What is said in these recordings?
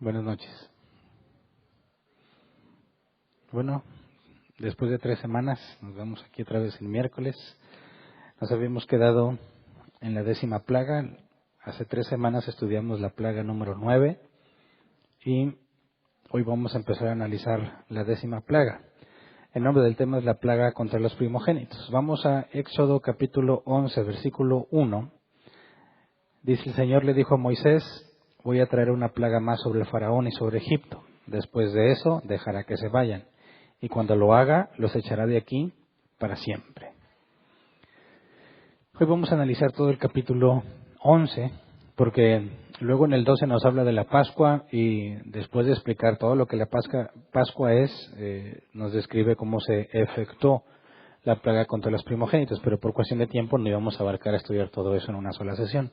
Buenas noches. Bueno, después de 3 semanas, nos vemos aquí otra vez el miércoles. Nos habíamos quedado en la 10ª plaga. Hace 3 semanas estudiamos la plaga número 9 y hoy vamos a empezar a analizar la 10ª plaga. El nombre del tema es la plaga contra los primogénitos. Vamos a Éxodo capítulo 11, versículo 1. Dice: el Señor le dijo a Moisés: voy a traer una plaga más sobre el faraón y sobre Egipto. Después de eso dejará que se vayan, y cuando lo haga los echará de aquí para siempre. Hoy vamos a analizar todo el capítulo 11, porque luego en el 12 nos habla de la Pascua, y después de explicar todo lo que la Pascua es, nos describe cómo se efectuó la plaga contra los primogénitos, pero por cuestión de tiempo no íbamos a abarcar a estudiar todo eso en una sola sesión.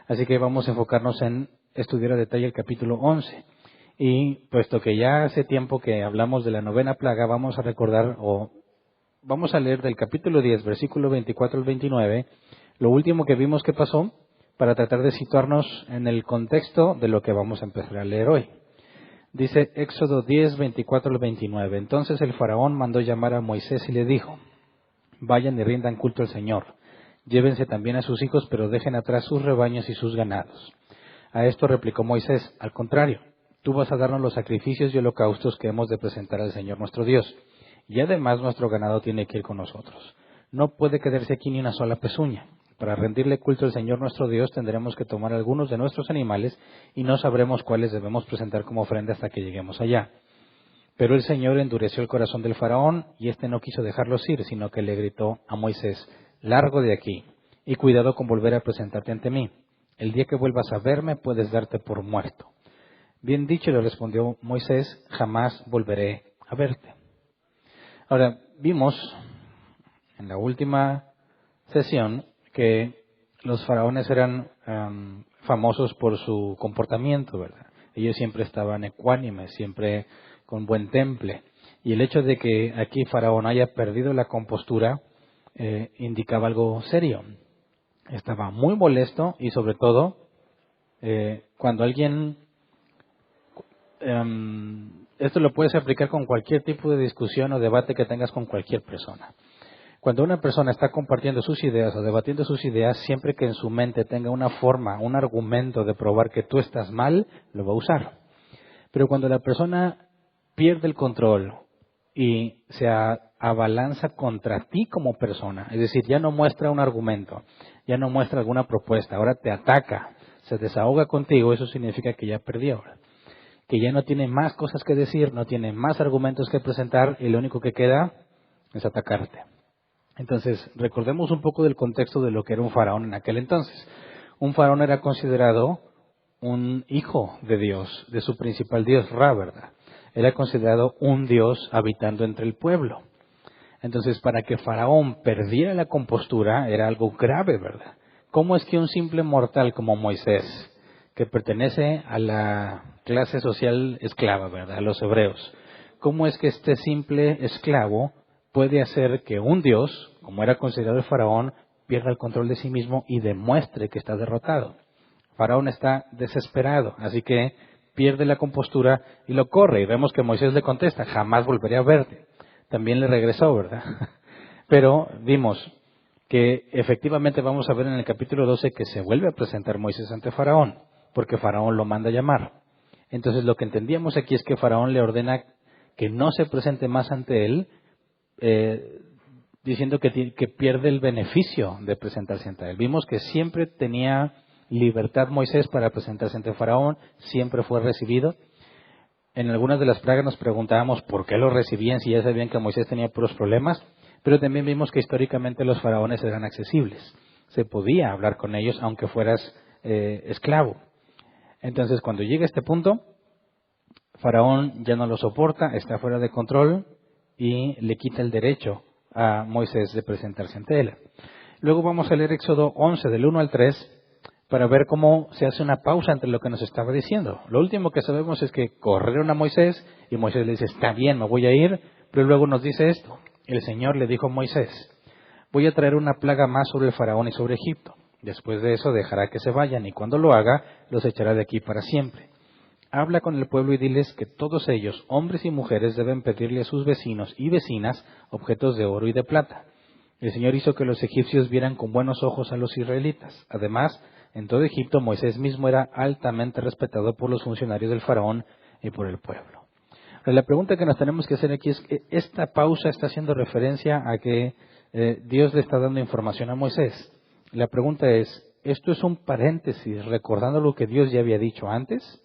Así que vamos a enfocarnos en estudiar a detalle el capítulo 11. Y puesto que ya hace tiempo que hablamos de la 9ª plaga, vamos a recordar o vamos a leer del capítulo 10, versículo 24 al 29, lo último que vimos que pasó, para tratar de situarnos en el contexto de lo que vamos a empezar a leer hoy. Dice Éxodo 10, 24 al 29. Entonces el faraón mandó llamar a Moisés y le dijo: vayan y rindan culto al Señor. Llévense también a sus hijos, pero dejen atrás sus rebaños y sus ganados. A esto replicó Moisés: al contrario, tú vas a darnos los sacrificios y holocaustos que hemos de presentar al Señor nuestro Dios. Y además nuestro ganado tiene que ir con nosotros. No puede quedarse aquí ni una sola pezuña. Para rendirle culto al Señor nuestro Dios tendremos que tomar algunos de nuestros animales y no sabremos cuáles debemos presentar como ofrenda hasta que lleguemos allá. Pero el Señor endureció el corazón del faraón y éste no quiso dejarlos ir, sino que le gritó a Moisés: largo de aquí y cuidado con volver a presentarte ante mí. El día que vuelvas a verme puedes darte por muerto. Bien dicho, le respondió Moisés: jamás volveré a verte. Ahora, vimos en la última sesión que los faraones eran famosos por su comportamiento, ¿verdad? Ellos siempre estaban ecuánimes, siempre con buen temple. Y el hecho de que aquí Faraón haya perdido la compostura indicaba algo serio. Estaba muy molesto y sobre todo cuando alguien... esto lo puedes aplicar con cualquier tipo de discusión o debate que tengas con cualquier persona. Cuando una persona está compartiendo sus ideas o debatiendo sus ideas, siempre que en su mente tenga una forma, un argumento de probar que tú estás mal, lo va a usar. Pero cuando la persona pierde el control y se abalanza contra ti como persona, es decir, ya no muestra un argumento, ya no muestra alguna propuesta, ahora te ataca, se desahoga contigo, eso significa que ya perdió, que ya no tiene más cosas que decir, no tiene más argumentos que presentar y lo único que queda es atacarte. Entonces, recordemos un poco del contexto de lo que era un faraón en aquel entonces. Un faraón era considerado un hijo de Dios, de su principal dios, Ra, ¿verdad? Era considerado un dios habitando entre el pueblo. Entonces, para que Faraón perdiera la compostura era algo grave, ¿verdad? ¿Cómo es que un simple mortal como Moisés, que pertenece a la clase social esclava, ¿verdad?, a los hebreos, cómo es que este simple esclavo puede hacer que un dios, como era considerado el Faraón, pierda el control de sí mismo y demuestre que está derrotado? Faraón está desesperado, así que pierde la compostura y lo corre. Y vemos que Moisés le contesta: jamás volveré a verte. También le regresó, ¿verdad? Pero vimos que efectivamente vamos a ver en el capítulo 12 que se vuelve a presentar Moisés ante Faraón, porque Faraón lo manda a llamar. Entonces lo que entendíamos aquí es que Faraón le ordena que no se presente más ante él, diciendo que pierde el beneficio de presentarse ante él. Vimos que siempre tenía libertad Moisés para presentarse ante Faraón, siempre fue recibido. En algunas de las plagas nos preguntábamos por qué lo recibían si ya sabían que Moisés tenía puros problemas, pero también vimos que históricamente los faraones eran accesibles. Se podía hablar con ellos aunque fueras esclavo. Entonces, cuando llega este punto, Faraón ya no lo soporta, está fuera de control y le quita el derecho a Moisés de presentarse ante él. Luego vamos a leer Éxodo 11, del 1 al 3, para ver cómo se hace una pausa entre lo que nos estaba diciendo. Lo último que sabemos es que corrieron a Moisés y Moisés le dice: está bien, me voy a ir, pero luego nos dice esto: el Señor le dijo a Moisés: voy a traer una plaga más sobre el faraón y sobre Egipto. Después de eso dejará que se vayan y cuando lo haga los echará de aquí para siempre. habla con el pueblo y diles que todos ellos, hombres y mujeres, deben pedirle a sus vecinos y vecinas objetos de oro y de plata. El Señor hizo que los egipcios vieran con buenos ojos a los israelitas. Además, en todo Egipto, Moisés mismo era altamente respetado por los funcionarios del faraón y por el pueblo. Pero la pregunta que nos tenemos que hacer aquí es que esta pausa está haciendo referencia a que Dios le está dando información a Moisés. La pregunta es, ¿esto es un paréntesis recordando lo que Dios ya había dicho antes?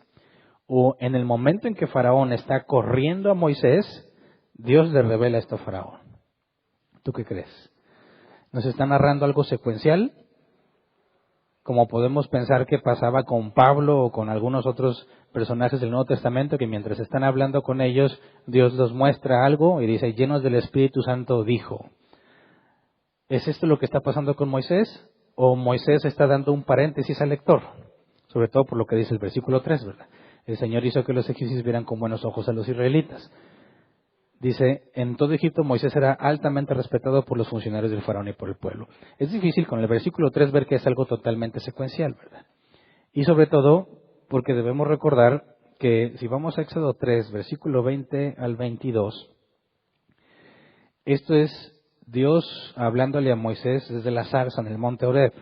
¿O en el momento en que Faraón está corriendo a Moisés, Dios le revela esto a Faraón? ¿Tú qué crees? ¿Nos está narrando algo secuencial? Como podemos pensar que pasaba con Pablo o con algunos otros personajes del Nuevo Testamento, que mientras están hablando con ellos, Dios los muestra algo y dice, llenos del Espíritu Santo dijo. ¿Es esto lo que está pasando con Moisés? ¿O Moisés está dando un paréntesis al lector? Sobre todo por lo que dice el versículo 3, ¿verdad? El Señor hizo que los egipcios vieran con buenos ojos a los israelitas. Dice, en todo Egipto Moisés era altamente respetado por los funcionarios del faraón y por el pueblo. Es difícil con el versículo 3 ver que es algo totalmente secuencial, ¿verdad? Y sobre todo porque debemos recordar que si vamos a Éxodo 3, versículo 20 al 22, esto es Dios hablándole a Moisés desde la zarza en el monte Horeb.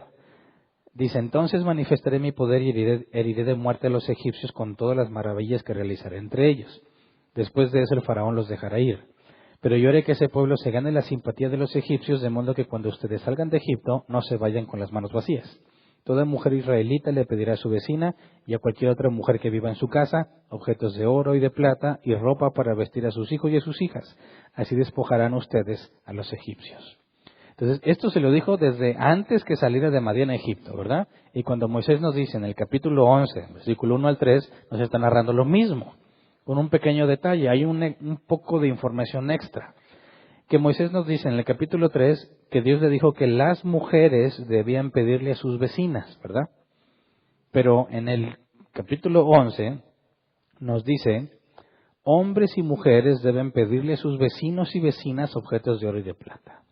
Dice, entonces manifestaré mi poder y heriré de muerte a los egipcios con todas las maravillas que realizaré entre ellos. Después de eso el faraón los dejará ir. Pero yo haré que ese pueblo se gane la simpatía de los egipcios, de modo que cuando ustedes salgan de Egipto no se vayan con las manos vacías. Toda mujer israelita le pedirá a su vecina y a cualquier otra mujer que viva en su casa objetos de oro y de plata y ropa para vestir a sus hijos y a sus hijas. Así despojarán ustedes a los egipcios. Entonces, esto se lo dijo desde antes que saliera de Madián a Egipto, ¿verdad? Y cuando Moisés nos dice en el capítulo 11, versículo 1 al 3, nos está narrando lo mismo. Con un pequeño detalle, hay un poco de información extra. Que Moisés nos dice en el capítulo 3 que Dios le dijo que las mujeres debían pedirle a sus vecinas, ¿verdad? Pero en el capítulo 11 nos dice, hombres y mujeres deben pedirle a sus vecinos y vecinas objetos de oro y de plata.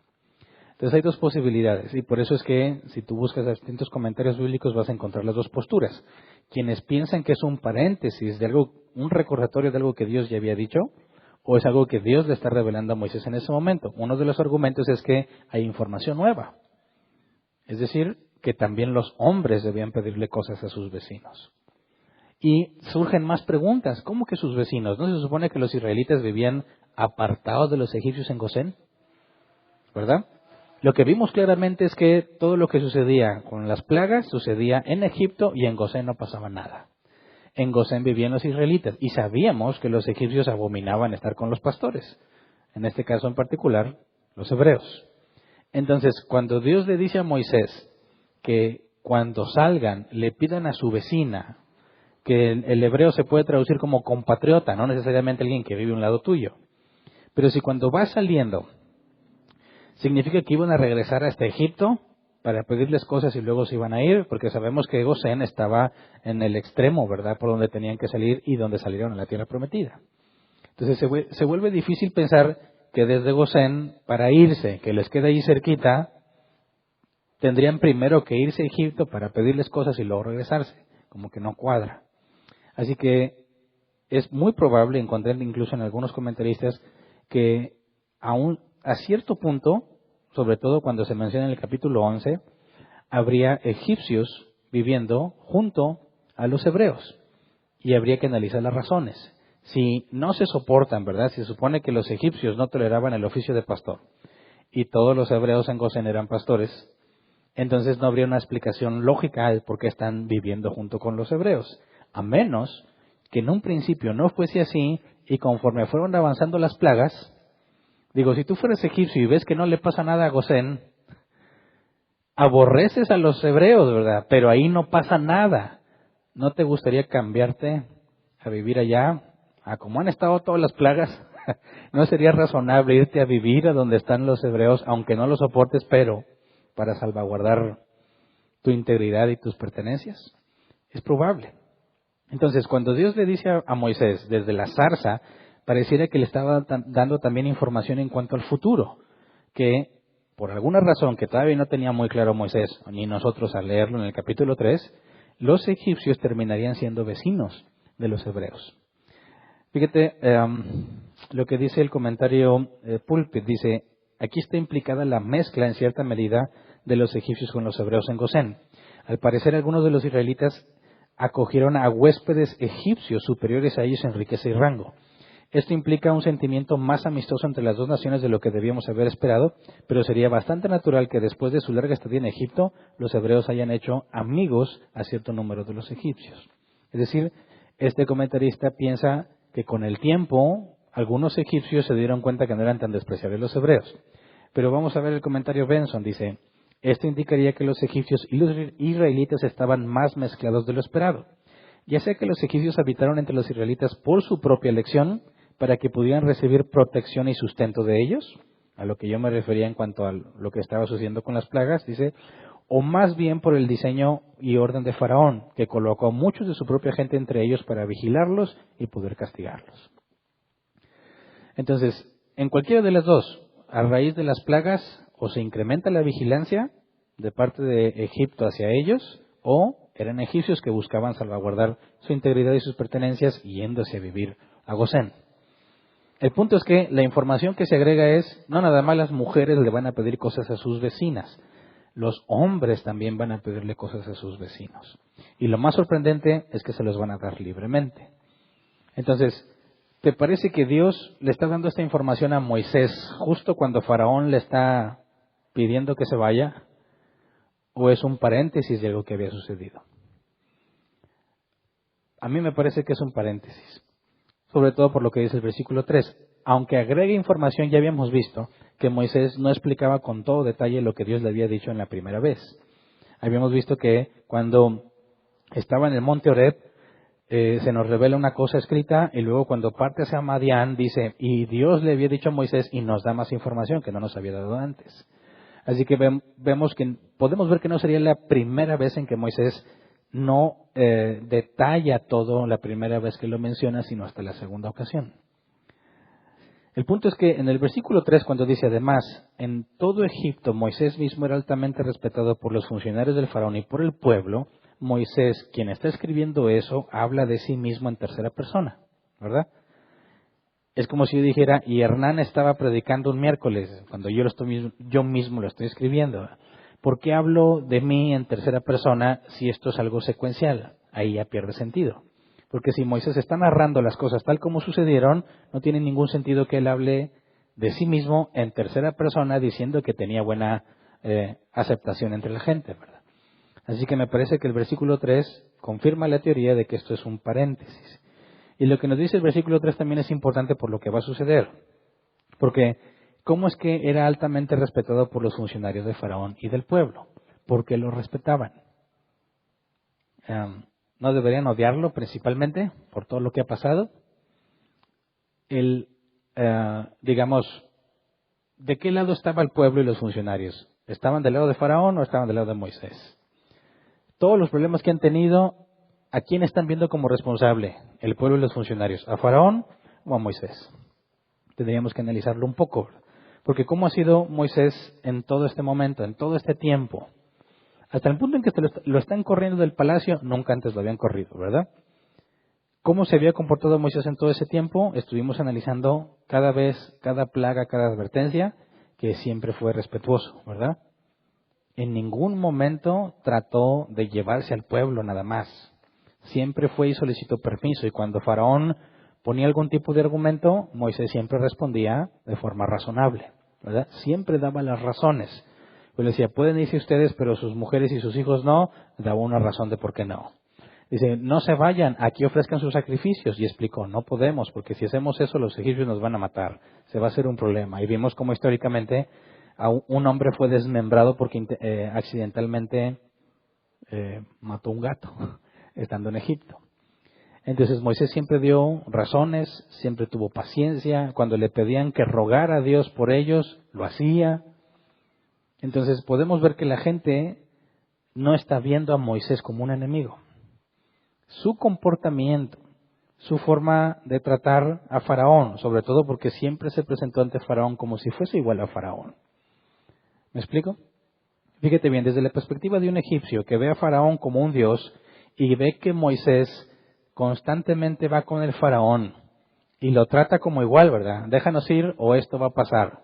Entonces hay dos posibilidades y por eso es que si tú buscas distintos comentarios bíblicos vas a encontrar las dos posturas. Quienes piensan que es un paréntesis de algo, un recordatorio de algo que Dios ya había dicho, o es algo que Dios le está revelando a Moisés en ese momento. Uno de los argumentos es que hay información nueva. Es decir, que también los hombres debían pedirle cosas a sus vecinos. Y surgen más preguntas. ¿Cómo que sus vecinos? ¿No se supone que los israelitas vivían apartados de los egipcios en Gosén? ¿Verdad? Lo que vimos claramente es que todo lo que sucedía con las plagas sucedía en Egipto y en Gosén no pasaba nada. En Gosén vivían los israelitas y sabíamos que los egipcios abominaban estar con los pastores. En este caso en particular, los hebreos. Entonces, cuando Dios le dice a Moisés que cuando salgan le pidan a su vecina, que el hebreo se puede traducir como compatriota, no necesariamente alguien que vive a un lado tuyo. Pero si cuando va saliendo significa que iban a regresar hasta Egipto para pedirles cosas y luego se iban a ir, porque sabemos que Gosén estaba en el extremo, ¿verdad?, por donde tenían que salir y donde salieron a la tierra prometida. Entonces se vuelve difícil pensar que desde Gosén, para irse, que les queda ahí cerquita, tendrían primero que irse a Egipto para pedirles cosas y luego regresarse. Como que no cuadra. Así que es muy probable encontrar incluso en algunos comentaristas que aún a cierto punto, sobre todo cuando se menciona en el capítulo 11, habría egipcios viviendo junto a los hebreos y habría que analizar las razones. Si no se soportan, ¿verdad? Si se supone que los egipcios no toleraban el oficio de pastor y todos los hebreos en Gosén eran pastores, entonces no habría una explicación lógica de por qué están viviendo junto con los hebreos, a menos que en un principio no fuese así y conforme fueron avanzando las plagas. Digo, si tú fueras egipcio y ves que no le pasa nada a Gosén, aborreces a los hebreos, ¿verdad? Pero ahí no pasa nada. ¿No te gustaría cambiarte a vivir allá? A como han estado todas las plagas, ¿no sería razonable irte a vivir a donde están los hebreos, aunque no los soportes, pero para salvaguardar tu integridad y tus pertenencias? Es probable. Entonces, cuando Dios le dice a Moisés desde la zarza, pareciera que le estaba dando también información en cuanto al futuro, que por alguna razón que todavía no tenía muy claro Moisés, ni nosotros al leerlo en el capítulo 3, los egipcios terminarían siendo vecinos de los hebreos. Fíjate lo que dice el comentario Pulpit. Dice, aquí está implicada la mezcla en cierta medida de los egipcios con los hebreos en Gosén. Al parecer, algunos de los israelitas acogieron a huéspedes egipcios superiores a ellos en riqueza y rango. Esto implica un sentimiento más amistoso entre las dos naciones de lo que debíamos haber esperado, pero sería bastante natural que después de su larga estadía en Egipto, los hebreos hayan hecho amigos a cierto número de los egipcios. Es decir, este comentarista piensa que con el tiempo algunos egipcios se dieron cuenta que no eran tan despreciables los hebreos. Pero vamos a ver el comentario Benson. Dice, esto indicaría que los egipcios y los israelitas estaban más mezclados de lo esperado. Ya sea que los egipcios habitaron entre los israelitas por su propia elección, para que pudieran recibir protección y sustento de ellos, a lo que yo me refería en cuanto a lo que estaba sucediendo con las plagas, dice, o más bien por el diseño y orden de Faraón, que colocó a muchos de su propia gente entre ellos para vigilarlos y poder castigarlos. Entonces, en cualquiera de las dos, a raíz de las plagas, o se incrementa la vigilancia de parte de Egipto hacia ellos, o eran egipcios que buscaban salvaguardar su integridad y sus pertenencias yéndose a vivir a Gosén. El punto es que la información que se agrega es, no nada más las mujeres le van a pedir cosas a sus vecinas, los hombres también van a pedirle cosas a sus vecinos. Y lo más sorprendente es que se los van a dar libremente. Entonces, ¿te parece que Dios le está dando esta información a Moisés justo cuando Faraón le está pidiendo que se vaya? ¿O es un paréntesis de algo que había sucedido? A mí me parece que es un paréntesis. Sobre todo por lo que dice el versículo 3. Aunque agregue información, ya habíamos visto que Moisés no explicaba con todo detalle lo que Dios le había dicho en la primera vez. Habíamos visto que cuando estaba en el monte Horeb, se nos revela una cosa escrita, y luego cuando parte hacia Madián dice, y Dios le había dicho a Moisés, y nos da más información que no nos había dado antes. Así que podemos ver que no sería la primera vez en que Moisés no detalla todo la primera vez que lo menciona, sino hasta la segunda ocasión. El punto es que en el versículo 3, cuando dice además, en todo Egipto Moisés mismo era altamente respetado por los funcionarios del faraón y por el pueblo, Moisés, quien está escribiendo eso, habla de sí mismo en tercera persona, ¿verdad? Es como si yo dijera, y Hernán estaba predicando un miércoles, cuando yo mismo lo estoy escribiendo. ¿Por qué hablo de mí en tercera persona si esto es algo secuencial? Ahí ya pierde sentido. Porque si Moisés está narrando las cosas tal como sucedieron, no tiene ningún sentido que él hable de sí mismo en tercera persona diciendo que tenía buena aceptación entre la gente, ¿verdad? Así que me parece que el versículo 3 confirma la teoría de que esto es un paréntesis. Y lo que nos dice el versículo 3 también es importante por lo que va a suceder. Porque, ¿cómo es que era altamente respetado por los funcionarios de Faraón y del pueblo? Porque lo respetaban. ¿No deberían odiarlo principalmente por todo lo que ha pasado? Digamos, ¿de qué lado estaba el pueblo y los funcionarios? ¿Estaban del lado de Faraón o estaban del lado de Moisés? Todos los problemas que han tenido, ¿a quién están viendo como responsable? El pueblo y los funcionarios. ¿A Faraón o a Moisés? Tendríamos que analizarlo un poco. Porque ¿cómo ha sido Moisés en todo este momento, en todo este tiempo? Hasta el punto en que lo están corriendo del palacio, nunca antes lo habían corrido, ¿verdad? ¿Cómo se había comportado Moisés en todo ese tiempo? Estuvimos analizando cada vez, cada plaga, cada advertencia, que siempre fue respetuoso, ¿verdad? En ningún momento trató de llevarse al pueblo nada más. Siempre fue y solicitó permiso. Y cuando Faraón ponía algún tipo de argumento, Moisés siempre respondía de forma razonable, ¿verdad? Siempre daba las razones. Pues le decía, pueden irse ustedes, pero sus mujeres y sus hijos no. Daba una razón de por qué no. Dice, no se vayan, aquí ofrezcan sus sacrificios. Y explicó, no podemos, porque si hacemos eso los egipcios nos van a matar. Se va a hacer un problema. Y vimos cómo históricamente un hombre fue desmembrado porque accidentalmente mató un gato estando en Egipto. Entonces Moisés siempre dio razones, siempre tuvo paciencia. Cuando le pedían que rogara a Dios por ellos, lo hacía. Entonces podemos ver que la gente no está viendo a Moisés como un enemigo. Su comportamiento, su forma de tratar a Faraón, sobre todo porque siempre se presentó ante Faraón como si fuese igual a Faraón. ¿Me explico? Fíjate bien, desde la perspectiva de un egipcio que ve a Faraón como un dios y ve que Moisés constantemente va con el faraón y lo trata como igual, ¿verdad? Déjanos ir o esto va a pasar.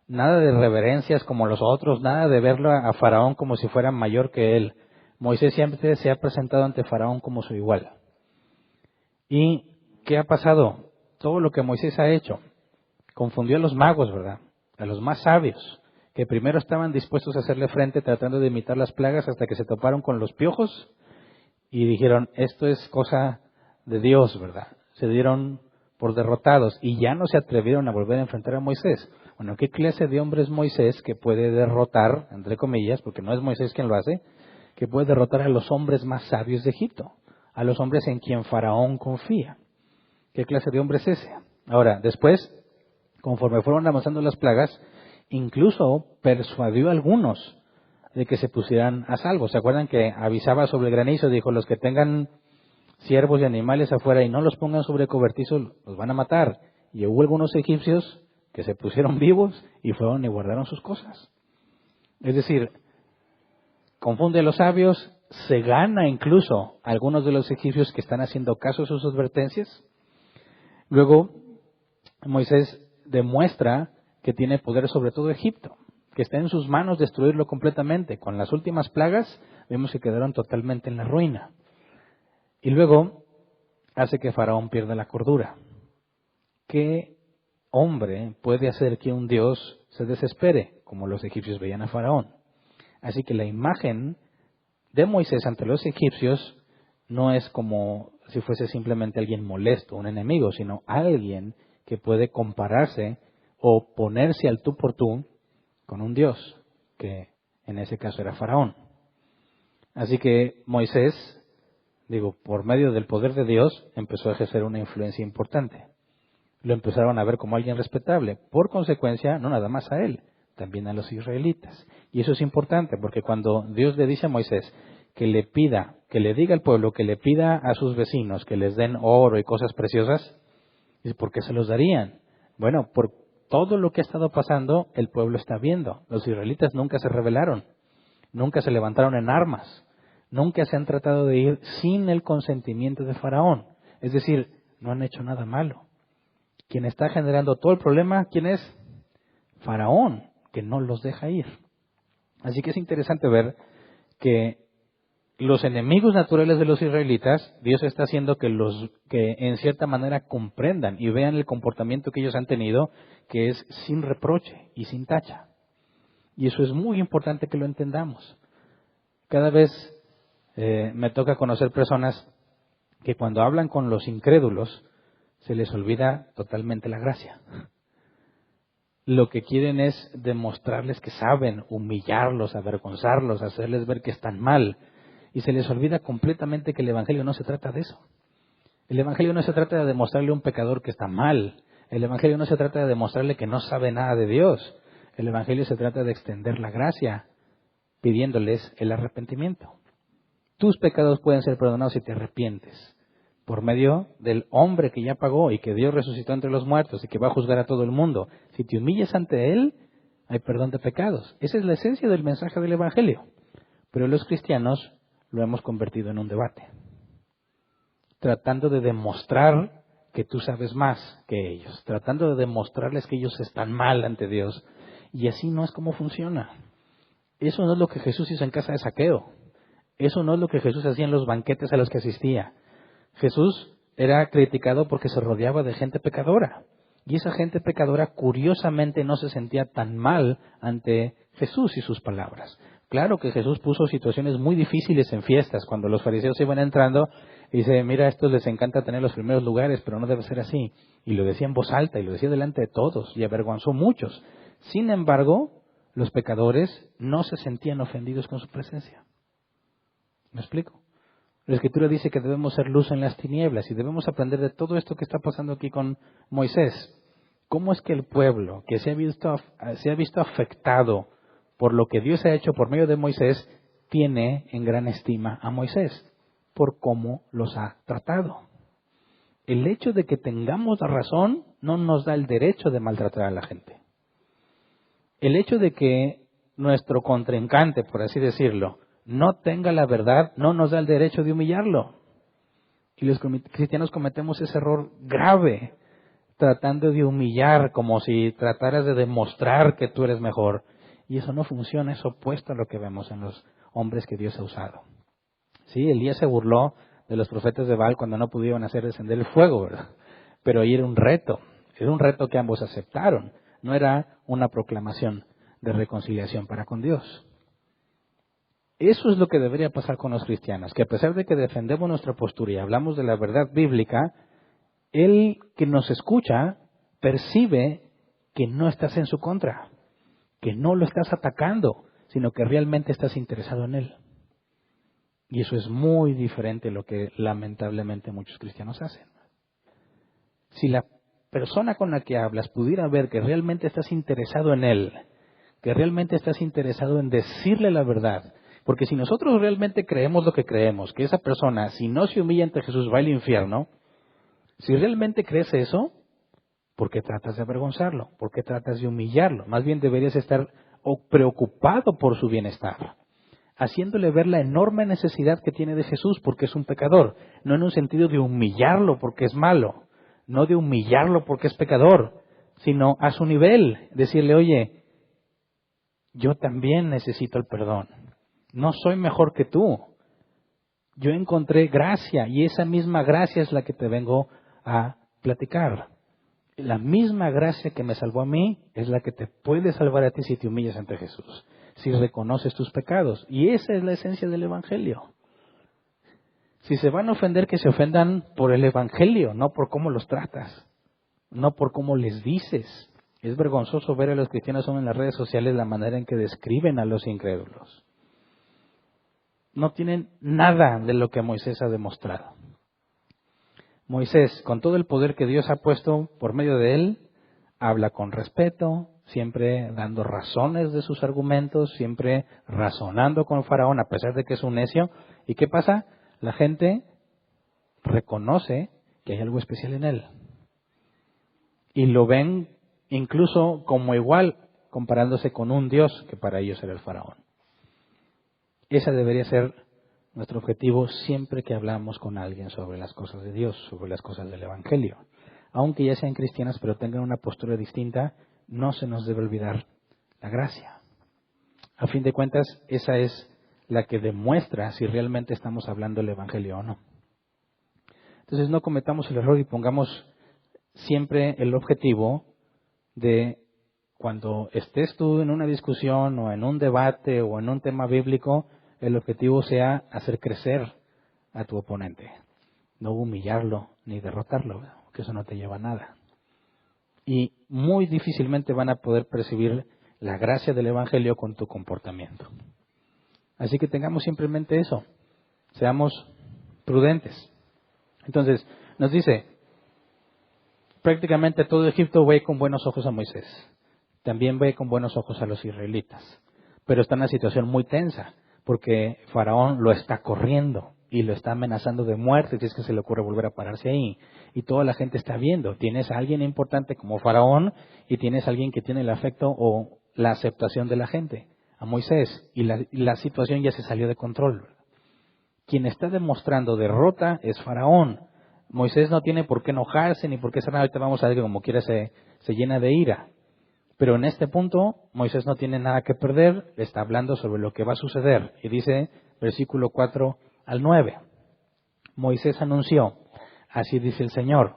Nada de reverencias como los otros, nada de verlo a faraón como si fuera mayor que él. Moisés siempre se ha presentado ante faraón como su igual. ¿Y qué ha pasado? Todo lo que Moisés ha hecho confundió a los magos, ¿verdad? A los más sabios, que primero estaban dispuestos a hacerle frente tratando de imitar las plagas hasta que se toparon con los piojos y dijeron, esto es cosa de Dios, ¿verdad? Se dieron por derrotados y ya no se atrevieron a volver a enfrentar a Moisés. Bueno, ¿qué clase de hombre es Moisés que puede derrotar, entre comillas, porque no es Moisés quien lo hace, que puede derrotar a los hombres más sabios de Egipto, a los hombres en quien Faraón confía? ¿Qué clase de hombre es ese? Ahora, después, conforme fueron avanzando las plagas, incluso persuadió a algunos de que se pusieran a salvo. ¿Se acuerdan que avisaba sobre el granizo? Dijo, los que tengan siervos y animales afuera y no los pongan sobre cobertizo, los van a matar. Y hubo algunos egipcios que se pusieron vivos y fueron y guardaron sus cosas. Es decir, confunde a los sabios, se gana incluso a algunos de los egipcios que están haciendo caso a sus advertencias. Luego, Moisés demuestra que tiene poder sobre todo Egipto, que está en sus manos destruirlo completamente. Con las últimas plagas vemos que quedaron totalmente en la ruina. Y luego hace que Faraón pierda la cordura. ¿Qué hombre puede hacer que un Dios se desespere, como los egipcios veían a Faraón? Así que la imagen de Moisés ante los egipcios no es como si fuese simplemente alguien molesto, un enemigo, sino alguien que puede compararse o ponerse al tú por tú con un Dios, que en ese caso era Faraón. Así que Moisés, por medio del poder de Dios, empezó a ejercer una influencia importante. Lo empezaron a ver como alguien respetable. Por consecuencia, no nada más a él, también a los israelitas. Y eso es importante, porque cuando Dios le dice a Moisés que le pida, que le diga al pueblo, que le pida a sus vecinos que les den oro y cosas preciosas, ¿y por qué se los darían? Bueno, por todo lo que ha estado pasando, el pueblo está viendo. Los israelitas nunca se rebelaron, nunca se levantaron en armas, nunca se han tratado de ir sin el consentimiento de Faraón. Es decir, no han hecho nada malo. Quien está generando todo el problema, ¿quién es? Faraón, que no los deja ir. Así que es interesante ver que los enemigos naturales de los israelitas, Dios está haciendo que en cierta manera comprendan y vean el comportamiento que ellos han tenido, que es sin reproche y sin tacha. Y eso es muy importante que lo entendamos. Cada vez me toca conocer personas que cuando hablan con los incrédulos, se les olvida totalmente la gracia. Lo que quieren es demostrarles que saben, humillarlos, avergonzarlos, hacerles ver que están mal. Y se les olvida completamente que el Evangelio no se trata de eso. El Evangelio no se trata de demostrarle a un pecador que está mal. El Evangelio no se trata de demostrarle que no sabe nada de Dios. El Evangelio se trata de extender la gracia, pidiéndoles el arrepentimiento. Tus pecados pueden ser perdonados si te arrepientes, por medio del hombre que ya pagó y que Dios resucitó entre los muertos y que va a juzgar a todo el mundo. Si te humillas ante Él, hay perdón de pecados. Esa es la esencia del mensaje del Evangelio. Pero los cristianos lo hemos convertido en un debate, tratando de demostrar que tú sabes más que ellos, tratando de demostrarles que ellos están mal ante Dios. Y así no es como funciona. Eso no es lo que Jesús hizo en casa de Zaqueo. Eso no es lo que Jesús hacía en los banquetes a los que asistía. Jesús era criticado porque se rodeaba de gente pecadora. Y esa gente pecadora curiosamente no se sentía tan mal ante Jesús y sus palabras. Claro que Jesús puso situaciones muy difíciles en fiestas, cuando los fariseos iban entrando, y dice, mira, a estos les encanta tener los primeros lugares, pero no debe ser así. Y lo decía en voz alta, y lo decía delante de todos, y avergonzó a muchos. Sin embargo, los pecadores no se sentían ofendidos con su presencia. ¿Me explico? La Escritura dice que debemos ser luz en las tinieblas, y debemos aprender de todo esto que está pasando aquí con Moisés. ¿Cómo es que el pueblo que se ha visto afectado por lo que Dios ha hecho por medio de Moisés, tiene en gran estima a Moisés, por cómo los ha tratado? El hecho de que tengamos la razón no nos da el derecho de maltratar a la gente. El hecho de que nuestro contrincante, por así decirlo, no tenga la verdad, no nos da el derecho de humillarlo. Y los cristianos cometemos ese error grave, tratando de humillar, como si trataras de demostrar que tú eres mejor. Y eso no funciona, es opuesto a lo que vemos en los hombres que Dios ha usado. Sí, Elías se burló de los profetas de Baal cuando no pudieron hacer descender el fuego, ¿verdad? Pero ahí era un reto que ambos aceptaron, no era una proclamación de reconciliación para con Dios. Eso es lo que debería pasar con los cristianos, que a pesar de que defendemos nuestra postura y hablamos de la verdad bíblica, el que nos escucha percibe que no estás en su contra, que no lo estás atacando, sino que realmente estás interesado en él. Y eso es muy diferente a lo que lamentablemente muchos cristianos hacen. Si la persona con la que hablas pudiera ver que realmente estás interesado en él, que realmente estás interesado en decirle la verdad, porque si nosotros realmente creemos lo que creemos, que esa persona, si no se humilla ante Jesús, va al infierno, si realmente crees eso, ¿por qué tratas de avergonzarlo? ¿Por qué tratas de humillarlo? Más bien deberías estar preocupado por su bienestar, haciéndole ver la enorme necesidad que tiene de Jesús porque es un pecador, no en un sentido de humillarlo porque es malo, no de humillarlo porque es pecador, sino a su nivel, decirle, oye, yo también necesito el perdón, no soy mejor que tú, yo encontré gracia y esa misma gracia es la que te vengo a platicar. La misma gracia que me salvó a mí es la que te puede salvar a ti si te humillas ante Jesús, si reconoces tus pecados. Y esa es la esencia del Evangelio. Si se van a ofender, que se ofendan por el Evangelio, no por cómo los tratas, no por cómo les dices. Es vergonzoso ver a los cristianos en las redes sociales la manera en que describen a los incrédulos. No tienen nada de lo que Moisés ha demostrado. Moisés, con todo el poder que Dios ha puesto por medio de él, habla con respeto, siempre dando razones de sus argumentos, siempre razonando con Faraón, a pesar de que es un necio. ¿Y qué pasa? La gente reconoce que hay algo especial en él. Y lo ven incluso como igual, comparándose con un Dios que para ellos era el Faraón. Ese debería ser nuestro objetivo siempre que hablamos con alguien sobre las cosas de Dios, sobre las cosas del Evangelio. Aunque ya sean cristianas pero tengan una postura distinta, no se nos debe olvidar la gracia. A fin de cuentas, esa es la que demuestra si realmente estamos hablando del Evangelio o no. Entonces no cometamos el error y pongamos siempre el objetivo de cuando estés tú en una discusión o en un debate o en un tema bíblico, el objetivo sea hacer crecer a tu oponente, no humillarlo ni derrotarlo, que eso no te lleva a nada. Y muy difícilmente van a poder percibir la gracia del Evangelio con tu comportamiento. Así que tengamos simplemente eso, seamos prudentes. Entonces, nos dice, prácticamente todo Egipto ve con buenos ojos a Moisés, también ve con buenos ojos a los israelitas, pero está en una situación muy tensa, porque Faraón lo está corriendo y lo está amenazando de muerte si es que se le ocurre volver a pararse ahí. Y toda la gente está viendo. Tienes a alguien importante como Faraón y tienes a alguien que tiene el afecto o la aceptación de la gente, a Moisés. Y la situación ya se salió de control. Quien está demostrando derrota es Faraón. Moisés no tiene por qué enojarse ni por qué ser nada. Ahorita vamos a ver que como quiera se llena de ira. Pero en este punto, Moisés no tiene nada que perder, está hablando sobre lo que va a suceder. Y dice, versículo 4 al 9, Moisés anunció, así dice el Señor,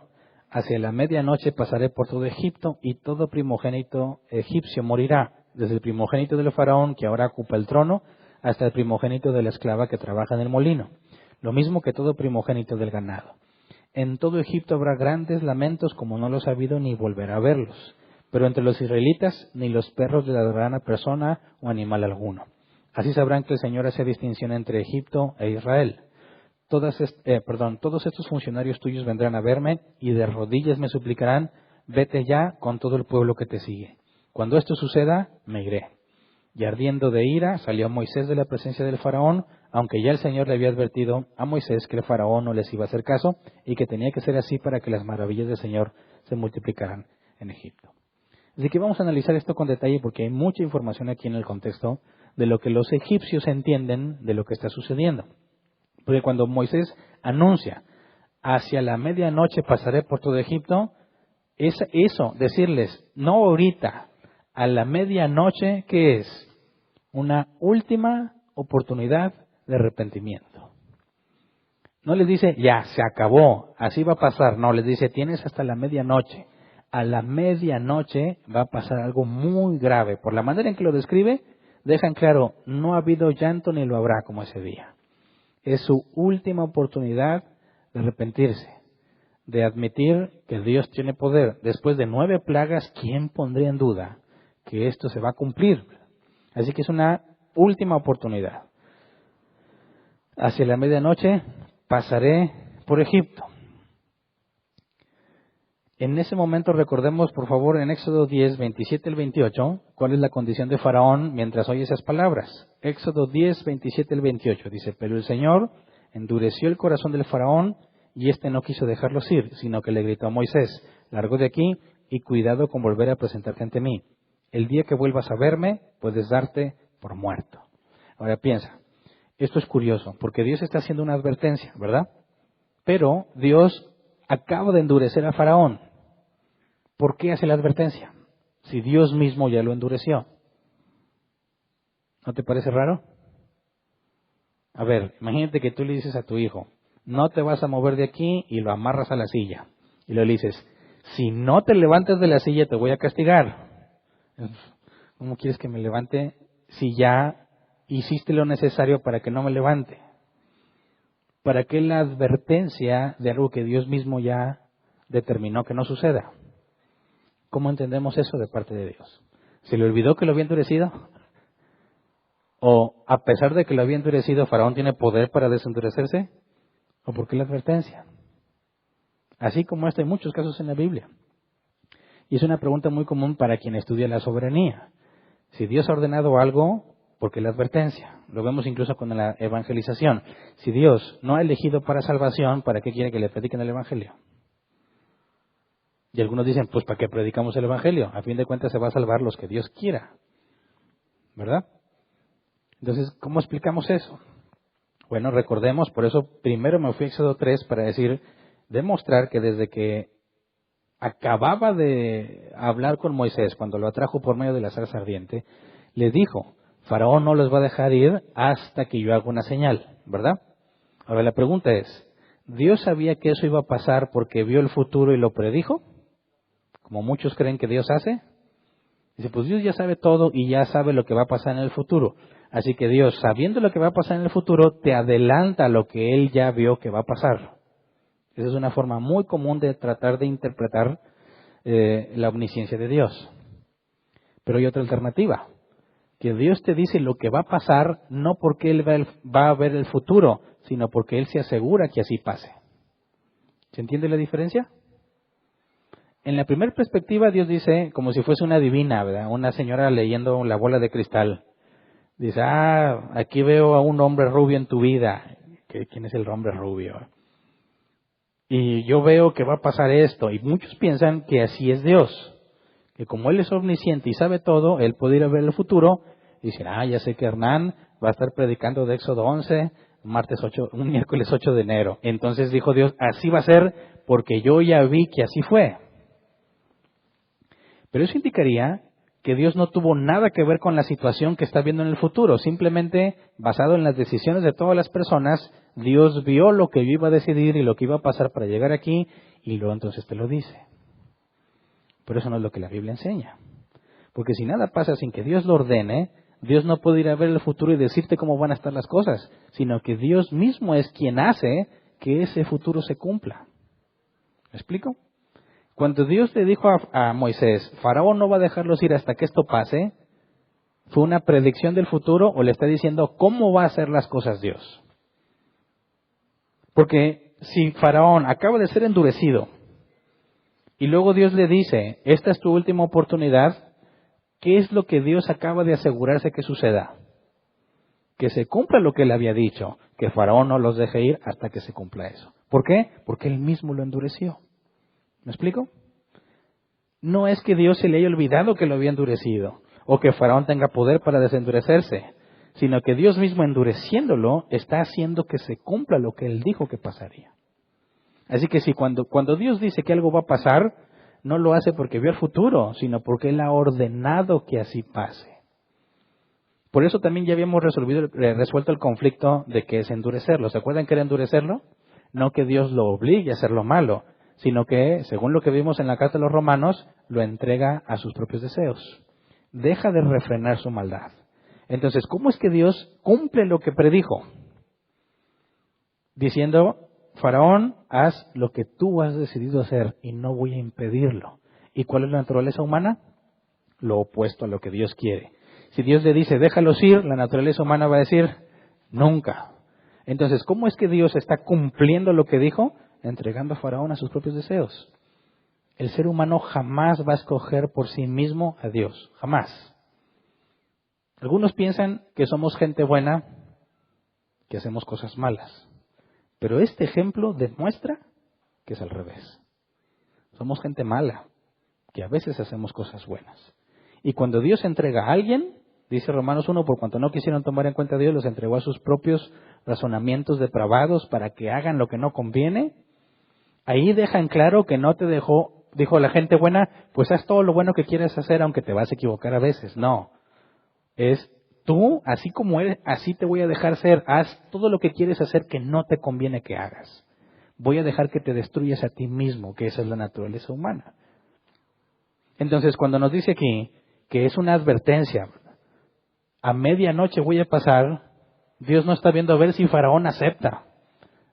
hacia la medianoche pasaré por todo Egipto y todo primogénito egipcio morirá, desde el primogénito del faraón que ahora ocupa el trono, hasta el primogénito de la esclava que trabaja en el molino, lo mismo que todo primogénito del ganado. En todo Egipto habrá grandes lamentos como no los ha habido ni volverá a verlos. Pero entre los israelitas ni los perros le ladrarán a persona o animal alguno. Así sabrán que el Señor hace distinción entre Egipto e Israel. Todos estos funcionarios tuyos vendrán a verme y de rodillas me suplicarán, vete ya con todo el pueblo que te sigue. Cuando esto suceda, me iré. Y ardiendo de ira, salió Moisés de la presencia del faraón, aunque ya el Señor le había advertido a Moisés que el faraón no les iba a hacer caso y que tenía que ser así para que las maravillas del Señor se multiplicaran en Egipto. Así que vamos a analizar esto con detalle porque hay mucha información aquí en el contexto de lo que los egipcios entienden de lo que está sucediendo. Porque cuando Moisés anuncia hacia la medianoche pasaré por todo Egipto. Eso, decirles, no ahorita, a la medianoche, ¿qué es? Una última oportunidad de arrepentimiento. No les dice, ya, se acabó, así va a pasar. No, les dice, tienes hasta la medianoche. A la medianoche va a pasar algo muy grave. Por la manera en que lo describe, dejan claro, no ha habido llanto ni lo habrá como ese día. Es su última oportunidad de arrepentirse, de admitir que Dios tiene poder. Después de 9 plagas, ¿quién pondría en duda que esto se va a cumplir? Así que es una última oportunidad. Hacia la medianoche pasaré por Egipto. En ese momento recordemos, por favor, en Éxodo 10, 27 al 28, cuál es la condición de Faraón mientras oye esas palabras. Éxodo 10, 27 al 28 dice, pero el Señor endureció el corazón del Faraón y éste no quiso dejarlos ir, sino que le gritó a Moisés, largo de aquí y cuidado con volver a presentarte ante mí. El día que vuelvas a verme, puedes darte por muerto. Ahora piensa, esto es curioso, porque Dios está haciendo una advertencia, ¿verdad? Pero Dios acaba de endurecer a Faraón. ¿Por qué hace la advertencia? Si Dios mismo ya lo endureció. ¿No te parece raro? A ver, imagínate que tú le dices a tu hijo, no te vas a mover de aquí y lo amarras a la silla. Y le dices, si no te levantas de la silla te voy a castigar. ¿Cómo quieres que me levante si ya hiciste lo necesario para que no me levante? ¿Para qué la advertencia de algo que Dios mismo ya determinó que no suceda? ¿Cómo entendemos eso de parte de Dios? ¿Se le olvidó que lo había endurecido? ¿O a pesar de que lo había endurecido, Faraón tiene poder para desendurecerse? ¿O por qué la advertencia? Así como esto hay muchos casos en la Biblia. Y es una pregunta muy común para quien estudia la soberanía. Si Dios ha ordenado algo, ¿por qué la advertencia? Lo vemos incluso con la evangelización. Si Dios no ha elegido para salvación, ¿para qué quiere que le prediquen el Evangelio? Y algunos dicen, pues ¿para qué predicamos el Evangelio? A fin de cuentas se va a salvar los que Dios quiera. ¿Verdad? Entonces, ¿cómo explicamos eso? Bueno, recordemos, por eso primero me fui a Éxodo 3 para demostrar que desde que acababa de hablar con Moisés, cuando lo atrajo por medio de la zarza ardiente, le dijo, Faraón no los va a dejar ir hasta que yo haga una señal, ¿verdad? Ahora la pregunta es, ¿Dios sabía que eso iba a pasar porque vio el futuro y lo predijo? Como muchos creen que Dios hace. Dice, pues Dios ya sabe todo y ya sabe lo que va a pasar en el futuro. Así que Dios, sabiendo lo que va a pasar en el futuro, te adelanta lo que Él ya vio que va a pasar. Esa es una forma muy común de tratar de interpretar la omnisciencia de Dios. Pero hay otra alternativa, que Dios te dice lo que va a pasar no porque Él va a ver el futuro, sino porque Él se asegura que así pase. ¿Se entiende la diferencia? En la primera perspectiva Dios dice como si fuese una divina, ¿verdad? Una señora leyendo la bola de cristal. Dice, aquí veo a un hombre rubio en tu vida. ¿Quién es el hombre rubio? Y yo veo que va a pasar esto. Y muchos piensan que así es Dios. Que como Él es omnisciente y sabe todo, Él puede ir a ver el futuro. Y dicen, ya sé que Hernán va a estar predicando de Éxodo 11, un miércoles 8 de enero. Entonces dijo Dios, así va a ser porque yo ya vi que así fue. Pero eso indicaría que Dios no tuvo nada que ver con la situación que está viendo en el futuro. Simplemente, basado en las decisiones de todas las personas, Dios vio lo que yo iba a decidir y lo que iba a pasar para llegar aquí, y luego entonces te lo dice. Pero eso no es lo que la Biblia enseña. Porque si nada pasa sin que Dios lo ordene, Dios no puede ir a ver el futuro y decirte cómo van a estar las cosas, sino que Dios mismo es quien hace que ese futuro se cumpla. ¿Me explico? Cuando Dios le dijo a Moisés, Faraón no va a dejarlos ir hasta que esto pase, ¿fue una predicción del futuro o le está diciendo cómo va a hacer las cosas Dios? Porque si Faraón acaba de ser endurecido y luego Dios le dice, esta es tu última oportunidad, ¿qué es lo que Dios acaba de asegurarse que suceda? Que se cumpla lo que él había dicho, que Faraón no los deje ir hasta que se cumpla eso. ¿Por qué? Porque él mismo lo endureció. ¿Me explico? No es que Dios se le haya olvidado que lo había endurecido, o que Faraón tenga poder para desendurecerse, sino que Dios mismo endureciéndolo está haciendo que se cumpla lo que Él dijo que pasaría. Así que si cuando Dios dice que algo va a pasar, no lo hace porque vio el futuro, sino porque Él ha ordenado que así pase. Por eso también ya habíamos resuelto el conflicto de que es endurecerlo. ¿Se acuerdan que era endurecerlo? No que Dios lo obligue a hacer lo malo, sino que, según lo que vimos en la carta de los Romanos, lo entrega a sus propios deseos. Deja de refrenar su maldad. Entonces, ¿cómo es que Dios cumple lo que predijo? Diciendo, Faraón, haz lo que tú has decidido hacer y no voy a impedirlo. ¿Y cuál es la naturaleza humana? Lo opuesto a lo que Dios quiere. Si Dios le dice, déjalos ir, la naturaleza humana va a decir, nunca. Entonces, ¿cómo es que Dios está cumpliendo lo que dijo? Entregando a Faraón a sus propios deseos. El ser humano jamás va a escoger por sí mismo a Dios. Jamás. Algunos piensan que somos gente buena, que hacemos cosas malas. Pero este ejemplo demuestra que es al revés. Somos gente mala, que a veces hacemos cosas buenas. Y cuando Dios entrega a alguien, dice Romanos 1, por cuanto no quisieron tomar en cuenta a Dios, los entregó a sus propios razonamientos depravados para que hagan lo que no conviene. Ahí dejan claro que no te dijo la gente buena, pues haz todo lo bueno que quieras hacer aunque te vas a equivocar a veces. No, es tú, así como eres, así te voy a dejar ser. Haz todo lo que quieres hacer que no te conviene que hagas. Voy a dejar que te destruyas a ti mismo, que esa es la naturaleza humana. Entonces, cuando nos dice aquí que es una advertencia, a medianoche voy a pasar, Dios no está viendo a ver si Faraón acepta.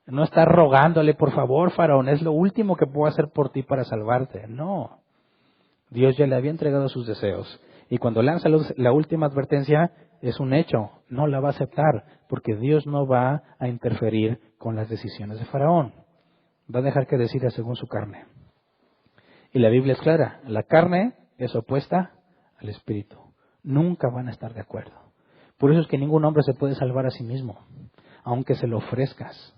No está rogándole, por favor, Faraón, es lo último que puedo hacer por ti para salvarte. No. Dios ya le había entregado sus deseos. Y cuando lanza la última advertencia, es un hecho. No la va a aceptar, porque Dios no va a interferir con las decisiones de Faraón. Va a dejar que decida según su carne. Y la Biblia es clara. La carne es opuesta al espíritu. Nunca van a estar de acuerdo. Por eso es que ningún hombre se puede salvar a sí mismo, aunque se lo ofrezcas.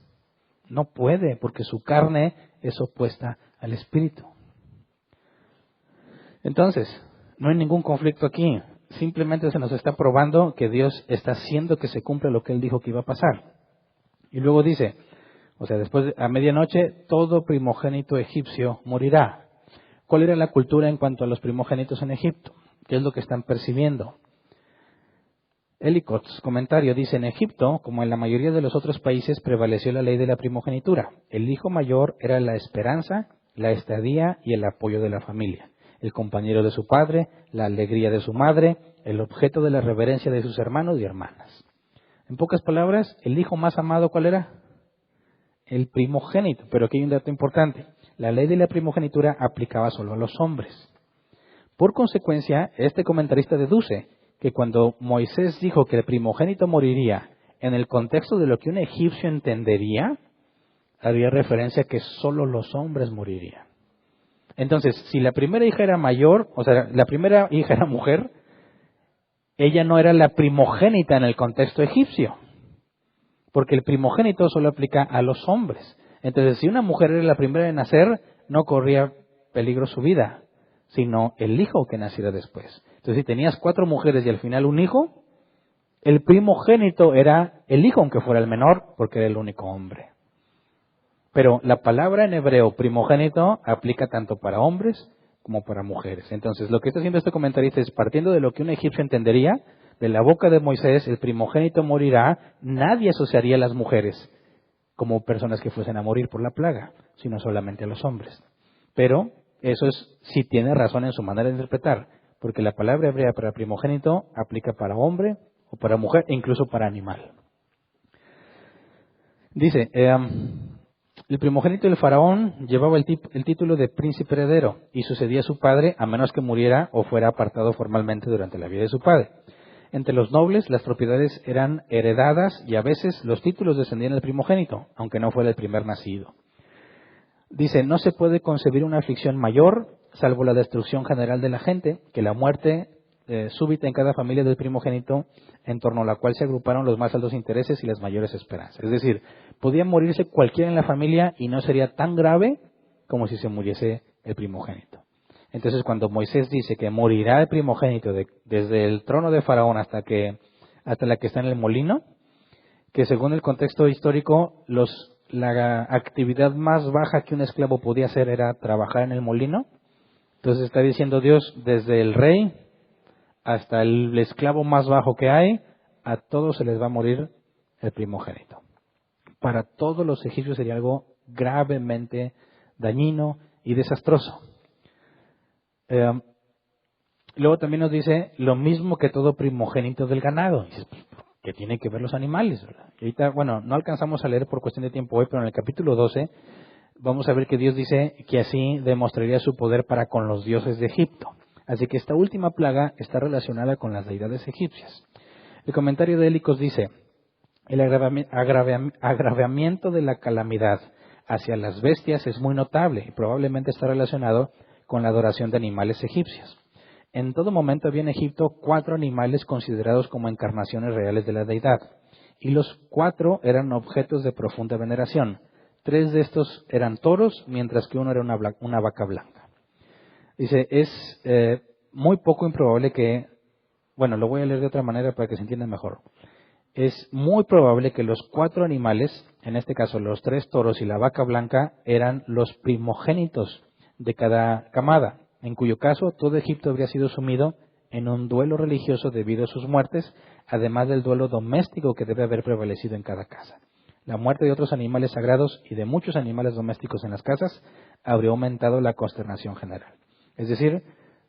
No puede, porque su carne es opuesta al espíritu. Entonces, no hay ningún conflicto aquí. Simplemente se nos está probando que Dios está haciendo que se cumpla lo que Él dijo que iba a pasar. Y luego dice, después a medianoche, todo primogénito egipcio morirá. ¿Cuál era la cultura en cuanto a los primogénitos en Egipto? ¿Qué es lo que están percibiendo? Ellicott's comentario dice, en Egipto, como en la mayoría de los otros países, prevaleció la ley de la primogenitura. El hijo mayor era la esperanza, la estadía y el apoyo de la familia. El compañero de su padre, la alegría de su madre, el objeto de la reverencia de sus hermanos y hermanas. En pocas palabras, el hijo más amado, ¿cuál era? El primogénito. Pero aquí hay un dato importante. La ley de la primogenitura aplicaba solo a los hombres. Por consecuencia, este comentarista deduce que cuando Moisés dijo que el primogénito moriría en el contexto de lo que un egipcio entendería, había referencia a que solo los hombres morirían. Entonces, si la primera hija era mayor, la primera hija era mujer, ella no era la primogénita en el contexto egipcio, porque el primogénito solo aplica a los hombres. Entonces, si una mujer era la primera en nacer, no corría peligro su vida, sino el hijo que naciera después. Entonces, si tenías 4 mujeres y al final un hijo, el primogénito era el hijo, aunque fuera el menor, porque era el único hombre. Pero la palabra en hebreo primogénito aplica tanto para hombres como para mujeres. Entonces, lo que está haciendo este comentarista es, partiendo de lo que un egipcio entendería, de la boca de Moisés, el primogénito morirá, nadie asociaría a las mujeres como personas que fuesen a morir por la plaga, sino solamente a los hombres. Pero eso es si tiene razón en su manera de interpretar, porque la palabra hebrea para primogénito aplica para hombre o para mujer e incluso para animal. Dice, el primogénito del faraón llevaba el título de príncipe heredero y sucedía a su padre a menos que muriera o fuera apartado formalmente durante la vida de su padre. Entre los nobles las propiedades eran heredadas y a veces los títulos descendían del primogénito, aunque no fuera el primer nacido. Dice, no se puede concebir una aflicción mayor, salvo la destrucción general de la gente, que la muerte súbita en cada familia del primogénito, en torno a la cual se agruparon los más altos intereses y las mayores esperanzas. Es decir, podía morirse cualquiera en la familia y no sería tan grave como si se muriese el primogénito. Entonces, cuando Moisés dice que morirá el primogénito desde el trono de Faraón hasta la que está en el molino, que según el contexto histórico, la actividad más baja que un esclavo podía hacer era trabajar en el molino. Entonces está diciendo Dios, desde el rey hasta el esclavo más bajo que hay, a todos se les va a morir el primogénito. Para todos los egipcios sería algo gravemente dañino y desastroso. Luego también nos dice lo mismo que todo primogénito del ganado. Dices, ¿qué tiene que ver los animales? Y ahorita, bueno, no alcanzamos a leer por cuestión de tiempo hoy, pero en el capítulo 12 vamos a ver que Dios dice que así demostraría su poder para con los dioses de Egipto. Así que esta última plaga está relacionada con las deidades egipcias. El comentario de Hélicos dice, el agravamiento de la calamidad hacia las bestias es muy notable y probablemente está relacionado con la adoración de animales egipcios. En todo momento había en Egipto 4 animales considerados como encarnaciones reales de la deidad, y los 4 eran objetos de profunda veneración. 3 de estos eran toros, mientras que uno era una vaca blanca. Dice, es muy poco improbable que, bueno, lo voy a leer de otra manera para que se entienda mejor. Es muy probable que los 4 animales, en este caso los 3 toros y la vaca blanca, eran los primogénitos de cada camada, en cuyo caso todo Egipto habría sido sumido en un duelo religioso debido a sus muertes, además del duelo doméstico que debe haber prevalecido en cada casa. La muerte de otros animales sagrados y de muchos animales domésticos en las casas habría aumentado la consternación general. Es decir,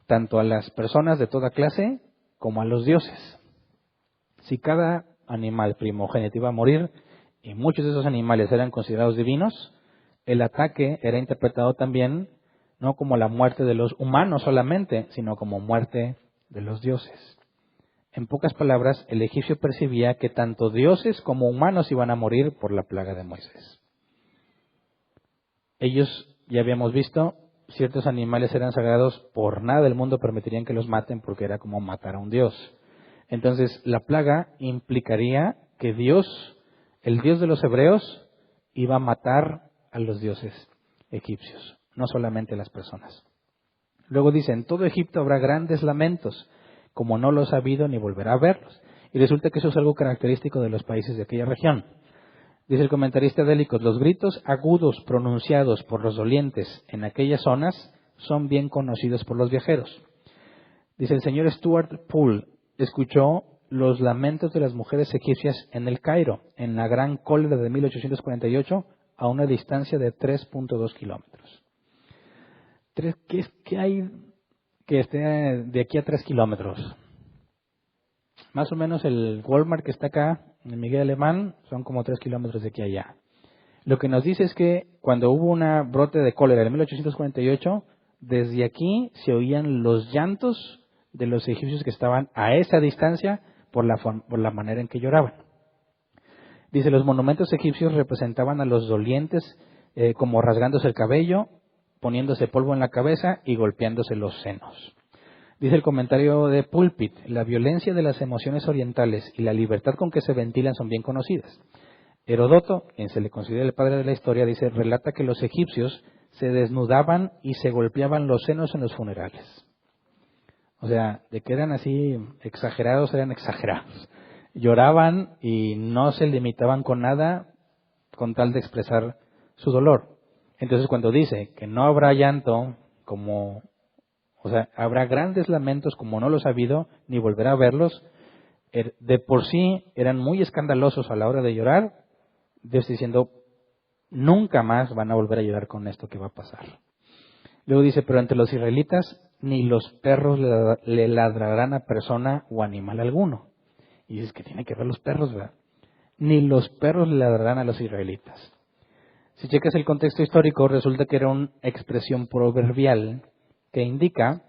tanto a las personas de toda clase como a los dioses. Si cada animal primogénito iba a morir, y muchos de esos animales eran considerados divinos, el ataque era interpretado también no como la muerte de los humanos solamente, sino como muerte de los dioses. En pocas palabras, el egipcio percibía que tanto dioses como humanos iban a morir por la plaga de Moisés. Ellos, ya habíamos visto, ciertos animales eran sagrados, por nada del mundo permitirían que los maten porque era como matar a un dios. Entonces, la plaga implicaría que Dios, el Dios de los hebreos, iba a matar a los dioses egipcios, no solamente a las personas. Luego dice, en todo Egipto habrá grandes lamentos, como no los ha habido ni volverá a verlos. Y resulta que eso es algo característico de los países de aquella región. Dice el comentarista de Hélicos, los gritos agudos pronunciados por los dolientes en aquellas zonas son bien conocidos por los viajeros. Dice el señor Stuart Poole, escuchó los lamentos de las mujeres egipcias en el Cairo, en la gran cólera de 1848, a una distancia de 3.2 kilómetros. ¿Qué hay que esté de aquí a 3 kilómetros? Más o menos el Walmart que está acá, en Miguel Alemán, son como 3 kilómetros de aquí a allá. Lo que nos dice es que cuando hubo una brote de cólera en 1848, desde aquí se oían los llantos de los egipcios que estaban a esa distancia por la manera en que lloraban. Dice, los monumentos egipcios representaban a los dolientes como rasgándose el cabello, poniéndose polvo en la cabeza y golpeándose los senos. Dice el comentario de Pulpit, la violencia de las emociones orientales y la libertad con que se ventilan son bien conocidas. Heródoto, quien se le considera el padre de la historia, dice, relata que los egipcios se desnudaban y se golpeaban los senos en los funerales. O sea, de que eran así exagerados, eran exagerados. Lloraban y no se limitaban con nada con tal de expresar su dolor. Entonces cuando dice que no habrá llanto habrá grandes lamentos como no los ha habido, ni volverá a verlos, de por sí eran muy escandalosos a la hora de llorar, Dios diciendo, nunca más van a volver a llorar con esto que va a pasar. Luego dice, pero entre los israelitas ni los perros le ladrarán a persona o animal alguno. Y dices que tiene que ver los perros, ¿verdad? Ni los perros le ladrarán a los israelitas. Si checas el contexto histórico, resulta que era una expresión proverbial que indica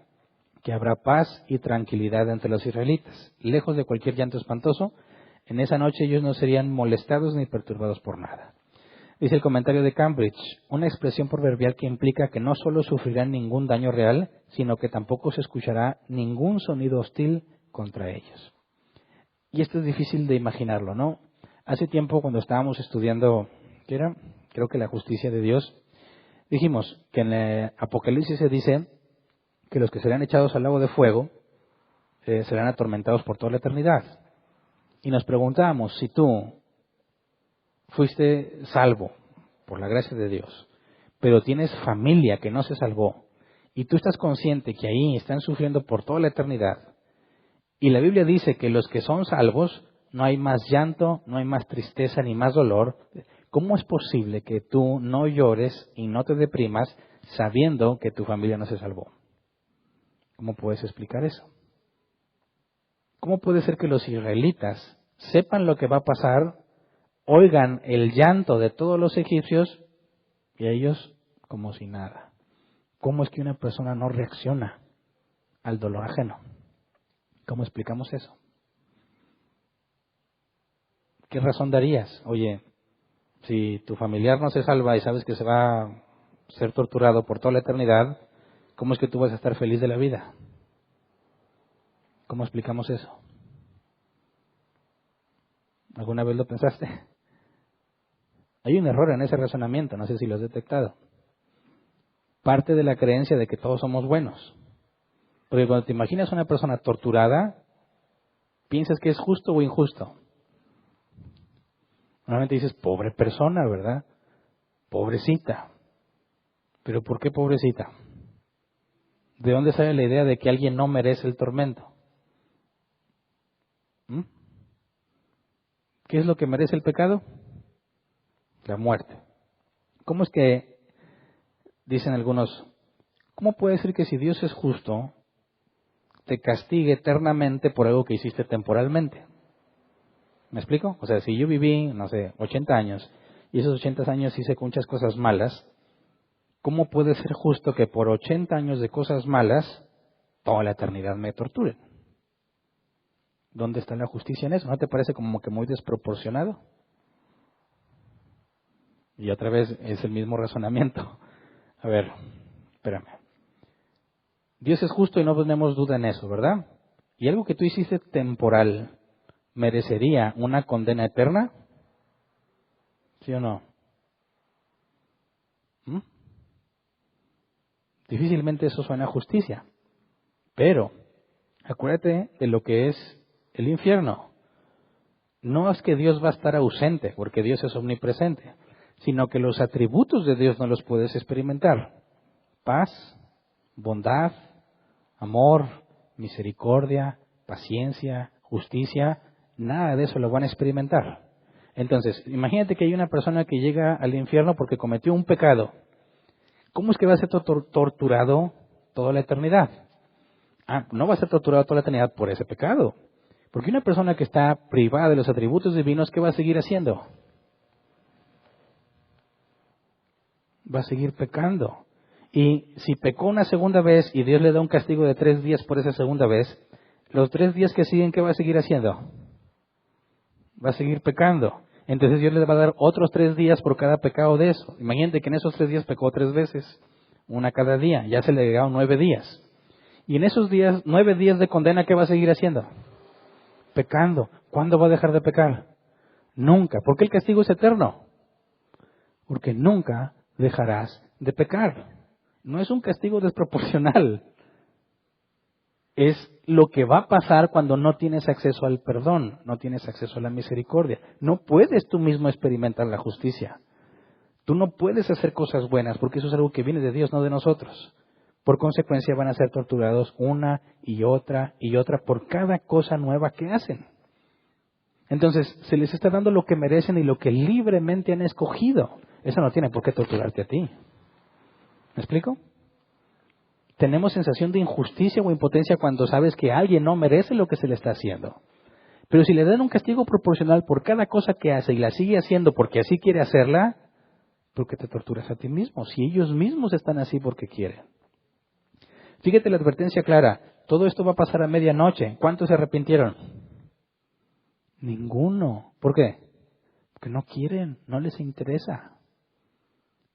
que habrá paz y tranquilidad entre los israelitas. Lejos de cualquier llanto espantoso, en esa noche ellos no serían molestados ni perturbados por nada. Dice el comentario de Cambridge, una expresión proverbial que implica que no solo sufrirán ningún daño real, sino que tampoco se escuchará ningún sonido hostil contra ellos. Y esto es difícil de imaginarlo, ¿no? Hace tiempo cuando estábamos estudiando, ¿qué era? Creo que la justicia de Dios, dijimos que en el Apocalipsis se dice que los que serán echados al lago de fuego serán atormentados por toda la eternidad. Y nos preguntábamos, si tú fuiste salvo por la gracia de Dios, pero tienes familia que no se salvó, y tú estás consciente que ahí están sufriendo por toda la eternidad, y la Biblia dice que los que son salvos, no hay más llanto, no hay más tristeza ni más dolor, ¿cómo es posible que tú no llores y no te deprimas sabiendo que tu familia no se salvó? ¿Cómo puedes explicar eso? ¿Cómo puede ser que los israelitas sepan lo que va a pasar, oigan el llanto de todos los egipcios y ellos como si nada? ¿Cómo es que una persona no reacciona al dolor ajeno? ¿Cómo explicamos eso? ¿Qué razón darías? Oye, si tu familiar no se salva y sabes que se va a ser torturado por toda la eternidad, ¿cómo es que tú vas a estar feliz de la vida? ¿Cómo explicamos eso? ¿Alguna vez lo pensaste? Hay un error en ese razonamiento, no sé si lo has detectado. Parte de la creencia de que todos somos buenos. Porque cuando te imaginas a una persona torturada, piensas que es justo o injusto. Normalmente dices, pobre persona, ¿verdad? Pobrecita. ¿Pero por qué pobrecita? ¿De dónde sale la idea de que alguien no merece el tormento? ¿Qué es lo que merece el pecado? La muerte. ¿Cómo es que, dicen algunos, cómo puede ser que si Dios es justo, te castigue eternamente por algo que hiciste temporalmente? ¿Me explico? O sea, si yo viví, no sé, 80 años, y esos 80 años hice muchas cosas malas, ¿cómo puede ser justo que por 80 años de cosas malas, toda la eternidad me torturen? ¿Dónde está la justicia en eso? ¿No te parece como que muy desproporcionado? Y otra vez es el mismo razonamiento. A ver, espérame. Dios es justo y no tenemos duda en eso, ¿verdad? Y algo que tú hiciste temporal, ¿merecería una condena eterna? ¿Sí o no? Difícilmente eso suena a justicia. Pero, acuérdate de lo que es el infierno. No es que Dios va a estar ausente, porque Dios es omnipresente, sino que los atributos de Dios no los puedes experimentar. Paz, bondad, amor, misericordia, paciencia, justicia, nada de eso lo van a experimentar. Entonces, imagínate que hay una persona que llega al infierno porque cometió un pecado. ¿Cómo es que va a ser torturado toda la eternidad? No va a ser torturado toda la eternidad por ese pecado. Porque una persona que está privada de los atributos divinos, ¿qué va a seguir haciendo? Va a seguir pecando. Y si pecó una segunda vez y Dios le da un castigo de 3 días por esa segunda vez, los 3 días que siguen, ¿qué va a seguir haciendo? Va a seguir pecando. Entonces Dios le va a dar otros 3 días por cada pecado de eso. Imagínate que en esos 3 días pecó 3 veces, una cada día, ya se le agregaron 9 días. Y en esos 9 días de condena, ¿qué va a seguir haciendo? Pecando. ¿Cuándo va a dejar de pecar? Nunca. ¿Por qué el castigo es eterno? Porque nunca dejarás de pecar. No es un castigo desproporcional. Es lo que va a pasar cuando no tienes acceso al perdón, no tienes acceso a la misericordia. No puedes tú mismo experimentar la justicia. Tú no puedes hacer cosas buenas porque eso es algo que viene de Dios, no de nosotros. Por consecuencia van a ser torturados una y otra por cada cosa nueva que hacen. Entonces, se les está dando lo que merecen y lo que libremente han escogido. Eso no tiene por qué torturarte a ti. ¿Me explico? Tenemos sensación de injusticia o impotencia cuando sabes que alguien no merece lo que se le está haciendo. Pero si le dan un castigo proporcional por cada cosa que hace y la sigue haciendo porque así quiere hacerla, ¿por qué te torturas a ti mismo? Si ellos mismos están así porque quieren. Fíjate la advertencia clara. Todo esto va a pasar a medianoche. ¿Cuántos se arrepintieron? Ninguno. ¿Por qué? Porque no quieren, no les interesa.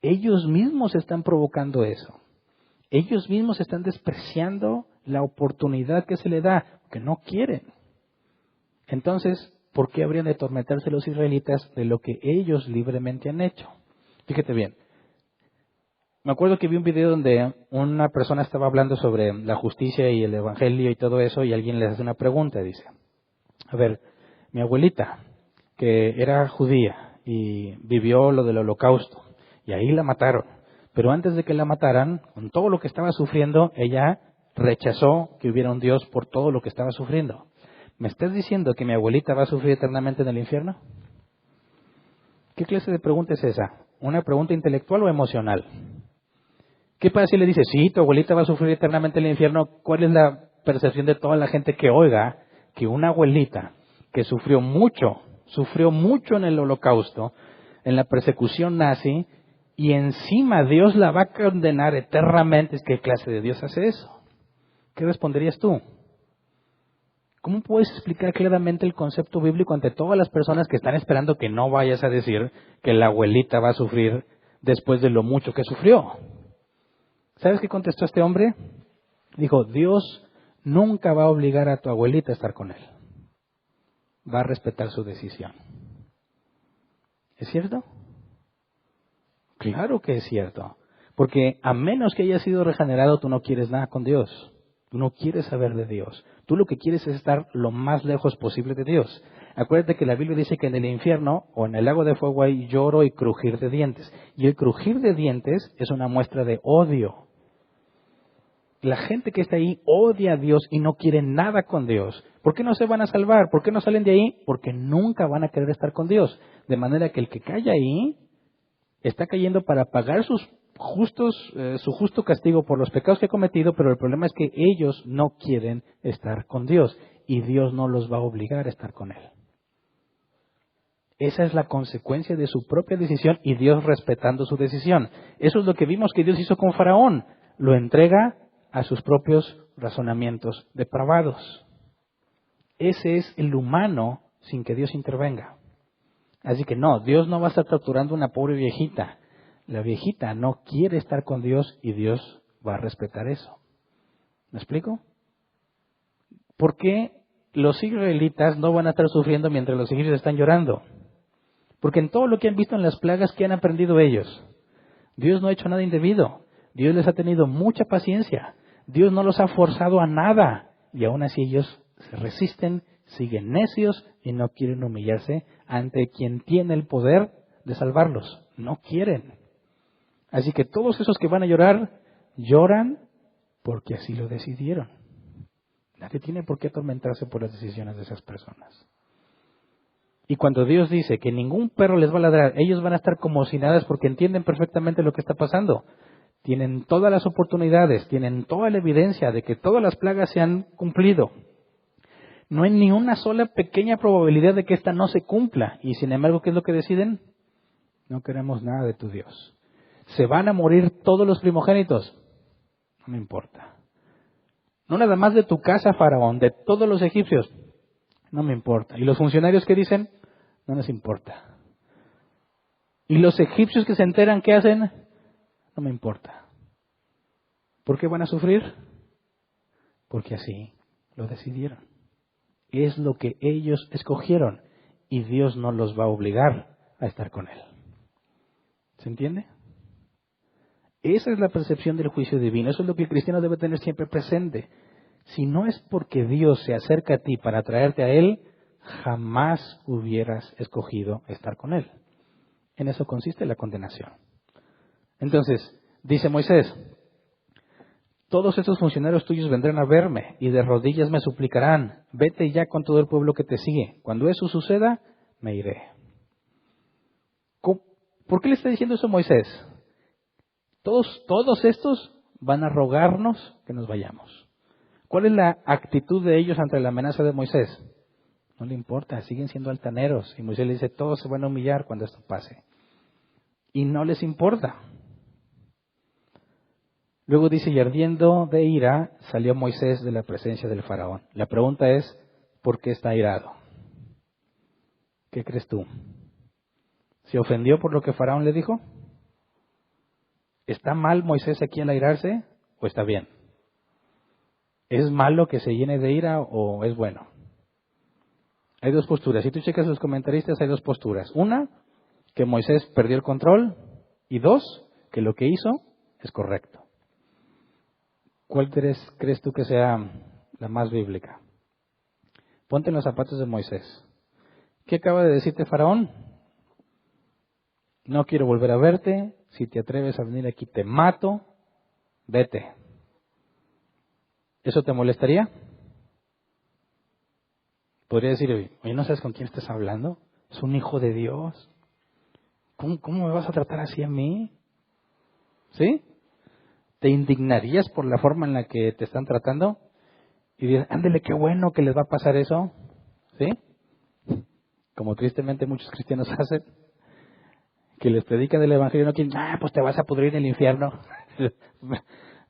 Ellos mismos están provocando eso. Ellos mismos están despreciando la oportunidad que se le da, porque no quieren. Entonces, ¿por qué habrían de atormentarse los israelitas de lo que ellos libremente han hecho? Fíjate bien. Me acuerdo que vi un video donde una persona estaba hablando sobre la justicia y el evangelio y todo eso, y alguien les hace una pregunta, dice, a ver, mi abuelita, que era judía y vivió lo del holocausto, y ahí la mataron. Pero antes de que la mataran, con todo lo que estaba sufriendo, ella rechazó que hubiera un Dios por todo lo que estaba sufriendo. ¿Me estás diciendo que mi abuelita va a sufrir eternamente en el infierno? ¿Qué clase de pregunta es esa? ¿Una pregunta intelectual o emocional? ¿Qué pasa si le dice, sí, tu abuelita va a sufrir eternamente en el infierno? ¿Cuál es la percepción de toda la gente que oiga que una abuelita que sufrió mucho en el Holocausto, en la persecución nazi, y encima Dios la va a condenar eternamente? ¿Qué clase de Dios hace eso? ¿Qué responderías tú? ¿Cómo puedes explicar claramente el concepto bíblico ante todas las personas que están esperando que no vayas a decir que la abuelita va a sufrir después de lo mucho que sufrió? ¿Sabes qué contestó este hombre? Dijo, Dios nunca va a obligar a tu abuelita a estar con él. Va a respetar su decisión. ¿Es cierto? Claro que es cierto. Porque a menos que hayas sido regenerado, tú no quieres nada con Dios. Tú no quieres saber de Dios. Tú lo que quieres es estar lo más lejos posible de Dios. Acuérdate que la Biblia dice que en el infierno o en el lago de fuego hay lloro y crujir de dientes. Y el crujir de dientes es una muestra de odio. La gente que está ahí odia a Dios y no quiere nada con Dios. ¿Por qué no se van a salvar? ¿Por qué no salen de ahí? Porque nunca van a querer estar con Dios. De manera que el que cae ahí está cayendo para pagar su justo castigo por los pecados que ha cometido, pero el problema es que ellos no quieren estar con Dios y Dios no los va a obligar a estar con Él. Esa es la consecuencia de su propia decisión y Dios respetando su decisión. Eso es lo que vimos que Dios hizo con Faraón. Lo entrega a sus propios razonamientos depravados. Ese es el humano sin que Dios intervenga. Así que no, Dios no va a estar torturando a una pobre viejita. La viejita no quiere estar con Dios y Dios va a respetar eso. ¿Me explico? ¿Por qué los israelitas no van a estar sufriendo mientras los egipcios están llorando? Porque en todo lo que han visto en las plagas, ¿qué han aprendido ellos? Dios no ha hecho nada indebido. Dios les ha tenido mucha paciencia. Dios no los ha forzado a nada. Y aún así ellos se resisten, siguen necios y no quieren humillarse ante quien tiene el poder de salvarlos. No quieren. Así que todos esos que van a llorar, lloran porque así lo decidieron. Nadie tiene por qué atormentarse por las decisiones de esas personas. Y cuando Dios dice que ningún perro les va a ladrar, ellos van a estar como si nada porque entienden perfectamente lo que está pasando. Tienen todas las oportunidades, tienen toda la evidencia de que todas las plagas se han cumplido. No hay ni una sola pequeña probabilidad de que esta no se cumpla. Y sin embargo, ¿qué es lo que deciden? No queremos nada de tu Dios. ¿Se van a morir todos los primogénitos? No me importa. No nada más de tu casa, Faraón, de todos los egipcios. No me importa. ¿Y los funcionarios qué dicen? No nos importa. ¿Y los egipcios que se enteran qué hacen? No me importa. ¿Por qué van a sufrir? Porque así lo decidieron. Es lo que ellos escogieron y Dios no los va a obligar a estar con Él. ¿Se entiende? Esa es la percepción del juicio divino. Eso es lo que el cristiano debe tener siempre presente. Si no es porque Dios se acerca a ti para traerte a Él, jamás hubieras escogido estar con Él. En eso consiste la condenación. Entonces, dice Moisés, todos estos funcionarios tuyos vendrán a verme y de rodillas me suplicarán, vete ya con todo el pueblo que te sigue. Cuando eso suceda, me iré. ¿Por qué le está diciendo eso a Moisés? Todos estos van a rogarnos que nos vayamos. ¿Cuál es la actitud de ellos ante la amenaza de Moisés? No le importa, siguen siendo altaneros. Y Moisés le dice, todos se van a humillar cuando esto pase. Y no les importa. Luego dice, y ardiendo de ira, salió Moisés de la presencia del faraón. La pregunta es, ¿por qué está airado? ¿Qué crees tú? ¿Se ofendió por lo que Faraón le dijo? ¿Está mal Moisés aquí al airarse o está bien? ¿Es malo que se llene de ira o es bueno? Hay dos posturas. Si tú checas los comentaristas, hay dos posturas. Una, que Moisés perdió el control. Y dos, que lo que hizo es correcto. ¿Cuál crees tú que sea la más bíblica? Ponte en los zapatos de Moisés. ¿Qué acaba de decirte Faraón? No quiero volver a verte, si te atreves a venir aquí te mato, vete. ¿Eso te molestaría? Podría decir, oye, ¿no sabes con quién estás hablando? Es un hijo de Dios. ¿Cómo me vas a tratar así a mí? ¿Sí? ¿Te indignarías por la forma en la que te están tratando? Y dices, ándele, qué bueno que les va a pasar eso. ¿Sí? Como tristemente muchos cristianos hacen, que les predican del evangelio y no quieren, pues te vas a pudrir en el infierno.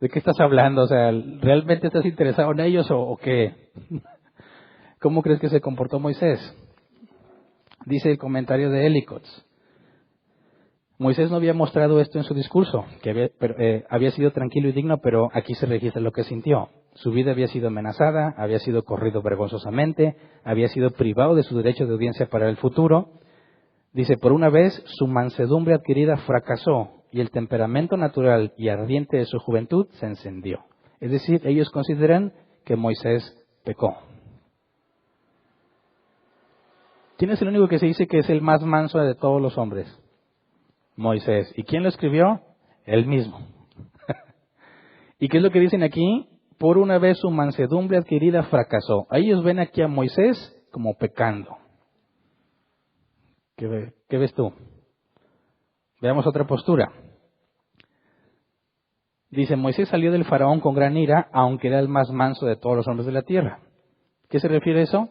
¿De qué estás hablando? O sea, ¿realmente estás interesado en ellos o qué? ¿Cómo crees que se comportó Moisés? Dice el comentario de Ellicots. Moisés no había mostrado esto en su discurso, que había sido tranquilo y digno, pero aquí se registra lo que sintió. Su vida había sido amenazada, había sido corrido vergonzosamente, había sido privado de su derecho de audiencia para el futuro. Dice, por una vez su mansedumbre adquirida fracasó y el temperamento natural y ardiente de su juventud se encendió. Es decir, ellos consideran que Moisés pecó. ¿Quién es el único que se dice que es el más manso de todos los hombres? Moisés. ¿Y quién lo escribió? Él mismo. ¿Y qué es lo que dicen aquí? Por una vez su mansedumbre adquirida fracasó. Ellos ven aquí a Moisés como pecando. ¿Qué ves tú? Veamos otra postura. Dice, Moisés salió del faraón con gran ira, aunque era el más manso de todos los hombres de la tierra. ¿Qué se refiere a eso?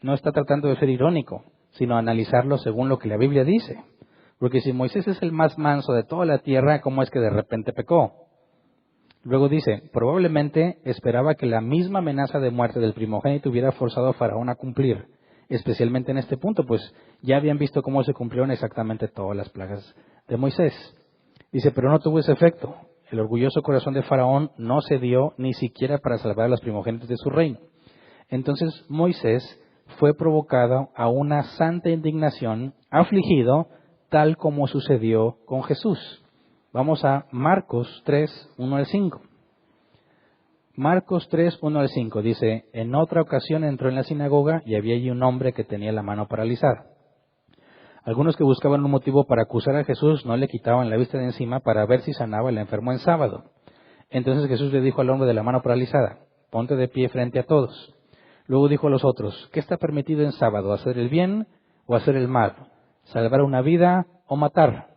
No está tratando de ser irónico, sino analizarlo según lo que la Biblia dice. Porque si Moisés es el más manso de toda la tierra, ¿cómo es que de repente pecó? Luego dice, probablemente esperaba que la misma amenaza de muerte del primogénito hubiera forzado a Faraón a cumplir, especialmente en este punto, pues ya habían visto cómo se cumplieron exactamente todas las plagas de Moisés. Dice, pero no tuvo ese efecto. El orgulloso corazón de Faraón no cedió ni siquiera para salvar a los primogénitos de su reino. Entonces Moisés fue provocado a una santa indignación, afligido, tal como sucedió con Jesús. Vamos a Marcos 3, 1 al 5. Marcos 3, 1 al 5 dice, en otra ocasión entró en la sinagoga y había allí un hombre que tenía la mano paralizada. Algunos que buscaban un motivo para acusar a Jesús no le quitaban la vista de encima para ver si sanaba el enfermo en sábado. Entonces Jesús le dijo al hombre de la mano paralizada, ponte de pie frente a todos. Luego dijo a los otros, ¿qué está permitido en sábado, hacer el bien o hacer el mal, salvar una vida o matar?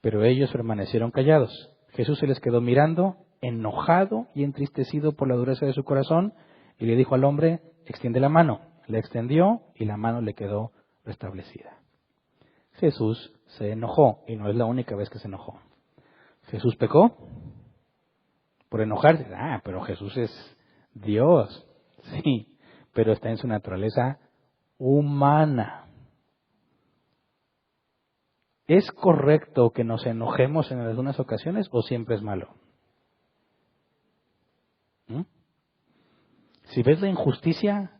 Pero ellos permanecieron callados. Jesús se les quedó mirando, enojado y entristecido por la dureza de su corazón, y le dijo al hombre, extiende la mano. La extendió y la mano le quedó restablecida. Jesús se enojó, y no es la única vez que se enojó. ¿Jesús pecó? Por enojarse. Pero Jesús es Dios. Sí, pero está en su naturaleza humana. ¿Es correcto que nos enojemos en algunas ocasiones o siempre es malo? Si ves la injusticia,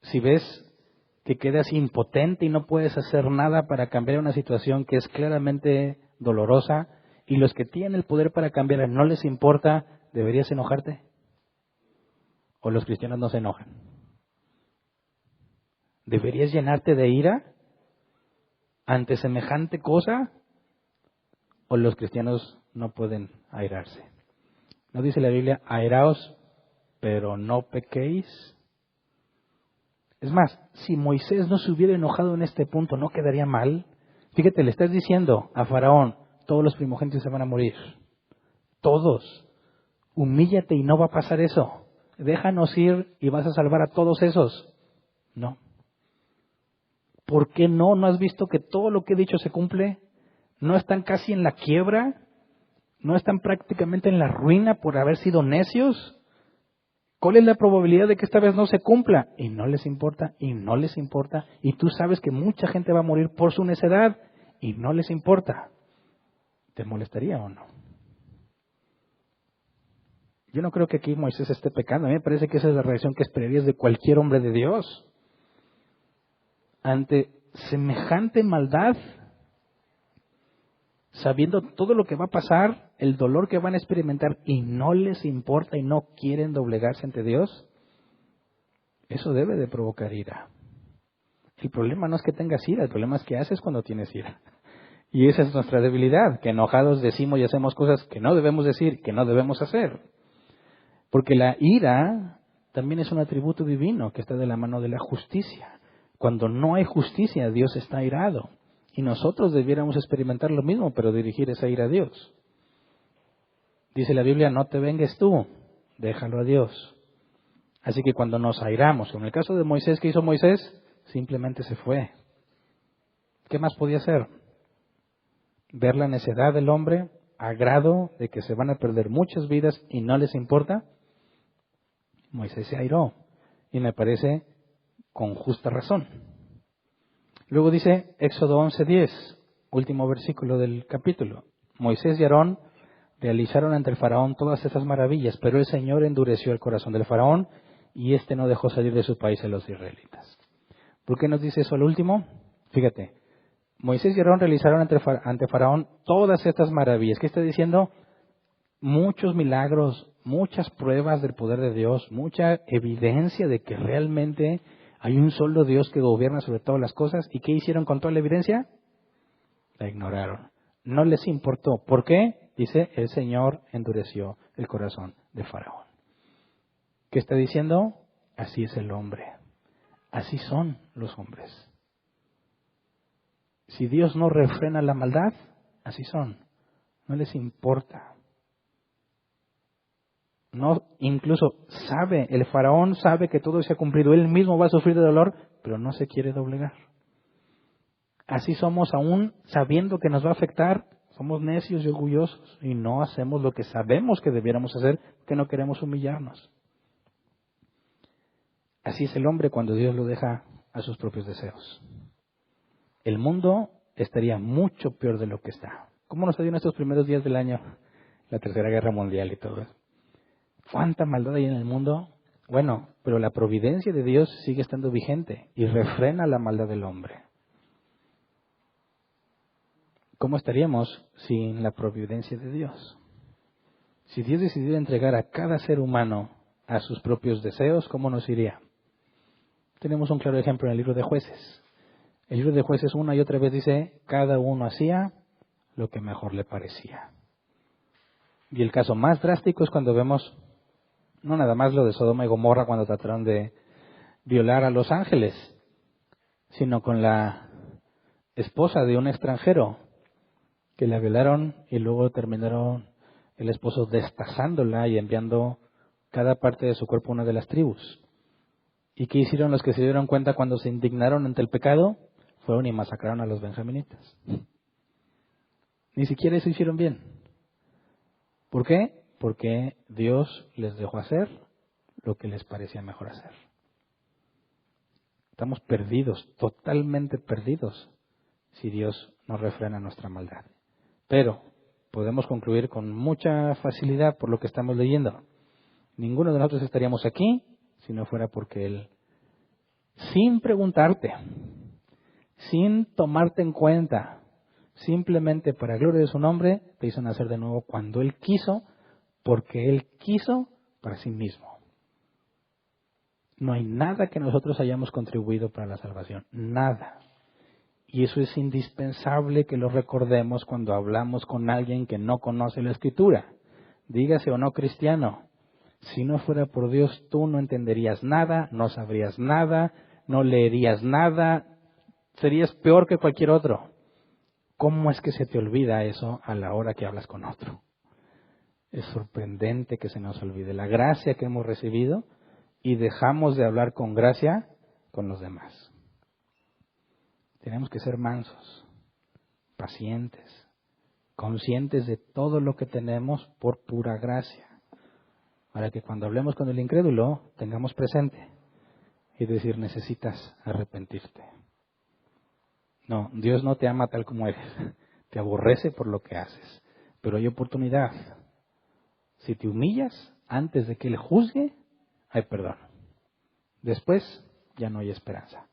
si ves que quedas impotente y no puedes hacer nada para cambiar una situación que es claramente dolorosa y los que tienen el poder para cambiarla no les importa, ¿deberías enojarte? ¿O los cristianos no se enojan? ¿Deberías llenarte de ira ante semejante cosa? ¿O los cristianos no pueden airarse? ¿No dice la Biblia, airaos, pero no pequéis? Es más, si Moisés no se hubiera enojado en este punto, ¿no quedaría mal? Fíjate, le estás diciendo a Faraón, todos los primogénitos se van a morir. Todos. Humíllate y no va a pasar eso. Déjanos ir y vas a salvar a todos esos. No. ¿Por qué no? ¿No has visto que todo lo que he dicho se cumple? ¿No están casi en la quiebra? ¿No están prácticamente en la ruina por haber sido necios? ¿Cuál es la probabilidad de que esta vez no se cumpla? Y no les importa, y no les importa. Y tú sabes que mucha gente va a morir por su necedad, y no les importa. ¿Te molestaría o no? Yo no creo que aquí Moisés esté pecando. A mí me parece que esa es la reacción que esperarías de cualquier hombre de Dios. Ante semejante maldad, sabiendo todo lo que va a pasar, el dolor que van a experimentar y no les importa y no quieren doblegarse ante Dios, eso debe de provocar ira. El problema no es que tengas ira, el problema es que haces cuando tienes ira. Y esa es nuestra debilidad, que enojados decimos y hacemos cosas que no debemos decir, que no debemos hacer. Porque la ira también es un atributo divino que está de la mano de la justicia. Cuando no hay justicia, Dios está airado. Y nosotros debiéramos experimentar lo mismo, pero dirigir esa ira a Dios. Dice la Biblia, no te vengues tú, déjalo a Dios. Así que cuando nos airamos, en el caso de Moisés, ¿qué hizo Moisés? Simplemente se fue. ¿Qué más podía hacer? Ver la necedad del hombre a grado de que se van a perder muchas vidas y no les importa. Moisés se airó y me parece con justa razón. Luego dice Éxodo 11:10, último versículo del capítulo. Moisés y Aarón realizaron ante el faraón todas estas maravillas, pero el Señor endureció el corazón del faraón y éste no dejó salir de su país a los israelitas. ¿Por qué nos dice eso al último? Fíjate, Moisés y Aarón realizaron ante faraón todas estas maravillas. ¿Qué está diciendo? Muchos milagros, muchas pruebas del poder de Dios, mucha evidencia de que realmente hay un solo Dios que gobierna sobre todas las cosas. ¿Y qué hicieron con toda la evidencia? La ignoraron. No les importó. ¿Por qué? Dice, el Señor endureció el corazón de Faraón. ¿Qué está diciendo? Así es el hombre. Así son los hombres. Si Dios no refrena la maldad, así son. No les importa. No, incluso el faraón sabe que todo se ha cumplido. Él mismo va a sufrir de dolor, pero no se quiere doblegar. Así somos aún sabiendo que nos va a afectar. Somos necios y orgullosos y no hacemos lo que sabemos que debiéramos hacer porque no queremos humillarnos. Así es el hombre cuando Dios lo deja a sus propios deseos. El mundo estaría mucho peor de lo que está. ¿Cómo nos ha ido en estos primeros días del año? La Tercera Guerra Mundial y todo eso. ¿Cuánta maldad hay en el mundo? Bueno, pero la providencia de Dios sigue estando vigente y refrena la maldad del hombre. ¿Cómo estaríamos sin la providencia de Dios? Si Dios decidiera entregar a cada ser humano a sus propios deseos, ¿cómo nos iría? Tenemos un claro ejemplo en el libro de Jueces. El libro de Jueces una y otra vez dice, cada uno hacía lo que mejor le parecía. Y el caso más drástico es cuando vemos, no nada más lo de Sodoma y Gomorra cuando trataron de violar a los ángeles, sino con la esposa de un extranjero, que la violaron y luego terminaron el esposo destazándola y enviando cada parte de su cuerpo a una de las tribus. ¿Y qué hicieron los que se dieron cuenta cuando se indignaron ante el pecado? Fueron y masacraron a los benjaminitas. Ni siquiera eso hicieron bien. ¿Por qué? Porque Dios les dejó hacer lo que les parecía mejor hacer. Estamos perdidos, totalmente perdidos, si Dios no refrena nuestra maldad. Pero podemos concluir con mucha facilidad por lo que estamos leyendo. Ninguno de nosotros estaríamos aquí si no fuera porque Él, sin preguntarte, sin tomarte en cuenta, simplemente para gloria de su nombre, te hizo nacer de nuevo cuando Él quiso, porque Él quiso para sí mismo. No hay nada que nosotros hayamos contribuido para la salvación, nada. Y eso es indispensable que lo recordemos cuando hablamos con alguien que no conoce la Escritura. Dígase o no cristiano, si no fuera por Dios tú no entenderías nada, no sabrías nada, no leerías nada, serías peor que cualquier otro. ¿Cómo es que se te olvida eso a la hora que hablas con otro? Es sorprendente que se nos olvide la gracia que hemos recibido y dejamos de hablar con gracia con los demás. Tenemos que ser mansos, pacientes, conscientes de todo lo que tenemos por pura gracia, para que cuando hablemos con el incrédulo tengamos presente y decir, necesitas arrepentirte. No, Dios no te ama tal como eres, te aborrece por lo que haces, pero hay oportunidad. Si te humillas antes de que Él juzgue, hay perdón. Después ya no hay esperanza.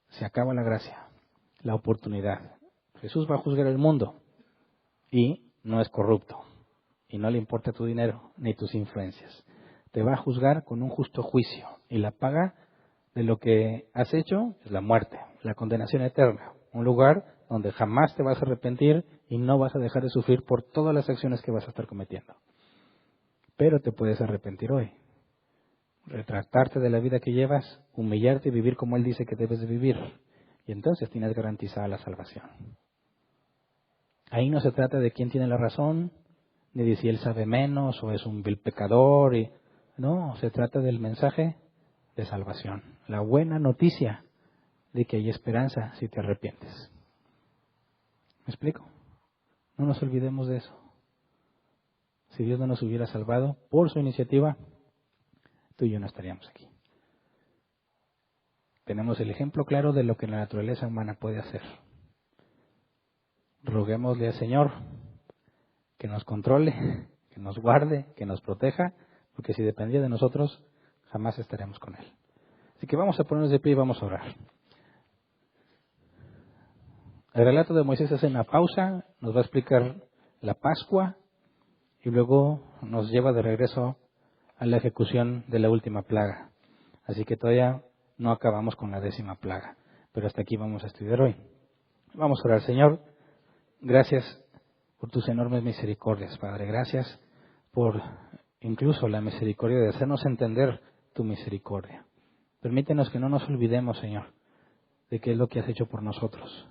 Se acaba la gracia, la oportunidad. Jesús va a juzgar el mundo y no es corrupto y no le importa tu dinero ni tus influencias. Te va a juzgar con un justo juicio y la paga de lo que has hecho es la muerte, la condenación eterna, un lugar donde jamás te vas a arrepentir y no vas a dejar de sufrir por todas las acciones que vas a estar cometiendo. Pero te puedes arrepentir hoy, retractarte de la vida que llevas, humillarte y vivir como Él dice que debes de vivir. Y entonces tienes garantizada la salvación. Ahí no se trata de quién tiene la razón, ni de si él sabe menos o es un vil pecador. No, se trata del mensaje de salvación. La buena noticia de que hay esperanza si te arrepientes. ¿Me explico? No nos olvidemos de eso. Si Dios no nos hubiera salvado por su iniciativa, tú y yo no estaríamos aquí. Tenemos el ejemplo claro de lo que la naturaleza humana puede hacer. Roguémosle al Señor que nos controle, que nos guarde, que nos proteja, porque si dependía de nosotros, jamás estaremos con Él. Así que vamos a ponernos de pie y vamos a orar. El relato de Moisés hace una pausa, nos va a explicar la Pascua y luego nos lleva de regreso a la ejecución de la última plaga. Así que todavía no acabamos con la 10ª plaga, pero hasta aquí vamos a estudiar hoy. Vamos a orar. Señor, gracias por tus enormes misericordias, Padre. Gracias por incluso la misericordia de hacernos entender tu misericordia. Permítenos que no nos olvidemos, Señor, de qué es lo que has hecho por nosotros.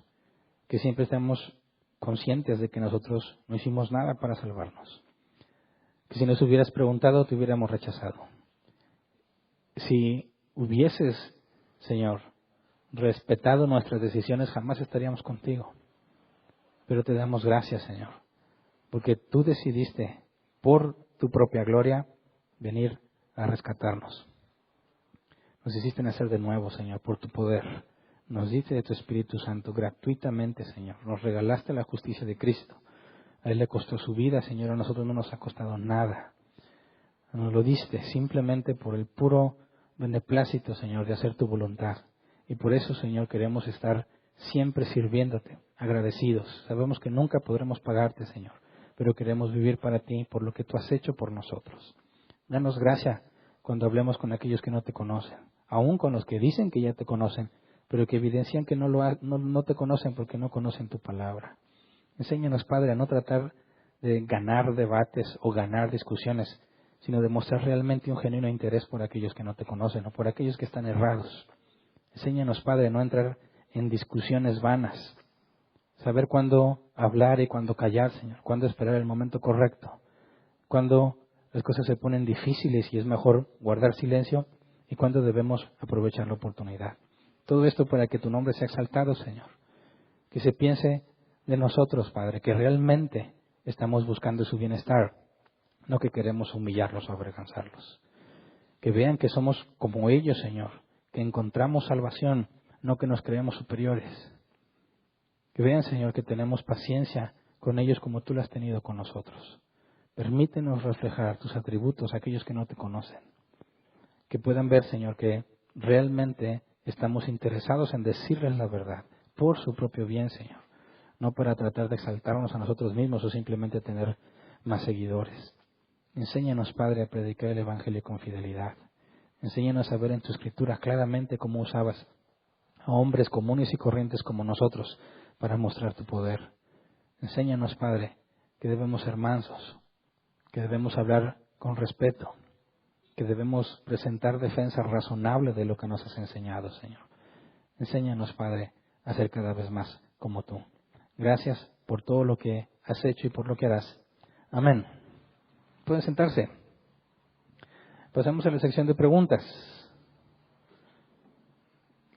Que siempre estemos conscientes de que nosotros no hicimos nada para salvarnos. Que si nos hubieras preguntado, te hubiéramos rechazado. Si hubieses, Señor, respetado nuestras decisiones, jamás estaríamos contigo. Pero te damos gracias, Señor, porque tú decidiste, por tu propia gloria, venir a rescatarnos. Nos hiciste nacer de nuevo, Señor, por tu poder. Nos diste de tu Espíritu Santo gratuitamente, Señor. Nos regalaste la justicia de Cristo. A Él le costó su vida, Señor, a nosotros no nos ha costado nada. Nos lo diste simplemente por el puro beneplácito, Señor, de hacer tu voluntad. Y por eso, Señor, queremos estar siempre sirviéndote, agradecidos. Sabemos que nunca podremos pagarte, Señor, pero queremos vivir para ti por lo que tú has hecho por nosotros. Danos gracia cuando hablemos con aquellos que no te conocen, aún con los que dicen que ya te conocen, pero que evidencian que no te conocen porque no conocen tu palabra. Enséñanos, Padre, a no tratar de ganar debates o ganar discusiones, sino de mostrar realmente un genuino interés por aquellos que no te conocen o por aquellos que están errados. Enséñanos, Padre, a no entrar en discusiones vanas, saber cuándo hablar y cuándo callar, Señor, cuándo esperar el momento correcto, cuándo las cosas se ponen difíciles y es mejor guardar silencio y cuándo debemos aprovechar la oportunidad. Todo esto para que tu nombre sea exaltado, Señor, que se piense de nosotros, Padre, que realmente estamos buscando su bienestar, no que queremos humillarlos o avergonzarlos. Que vean que somos como ellos, Señor, que encontramos salvación, no que nos creemos superiores. Que vean, Señor, que tenemos paciencia con ellos como tú la has tenido con nosotros. Permítenos reflejar tus atributos a aquellos que no te conocen. Que puedan ver, Señor, que realmente estamos interesados en decirles la verdad por su propio bien, Señor. No para tratar de exaltarnos a nosotros mismos o simplemente tener más seguidores. Enséñanos, Padre, a predicar el Evangelio con fidelidad. Enséñanos a ver en tu Escritura claramente cómo usabas a hombres comunes y corrientes como nosotros para mostrar tu poder. Enséñanos, Padre, que debemos ser mansos, que debemos hablar con respeto, que debemos presentar defensa razonable de lo que nos has enseñado, Señor. Enséñanos, Padre, a ser cada vez más como tú. Gracias por todo lo que has hecho y por lo que harás. Amén. Pueden sentarse. Pasamos a la sección de preguntas.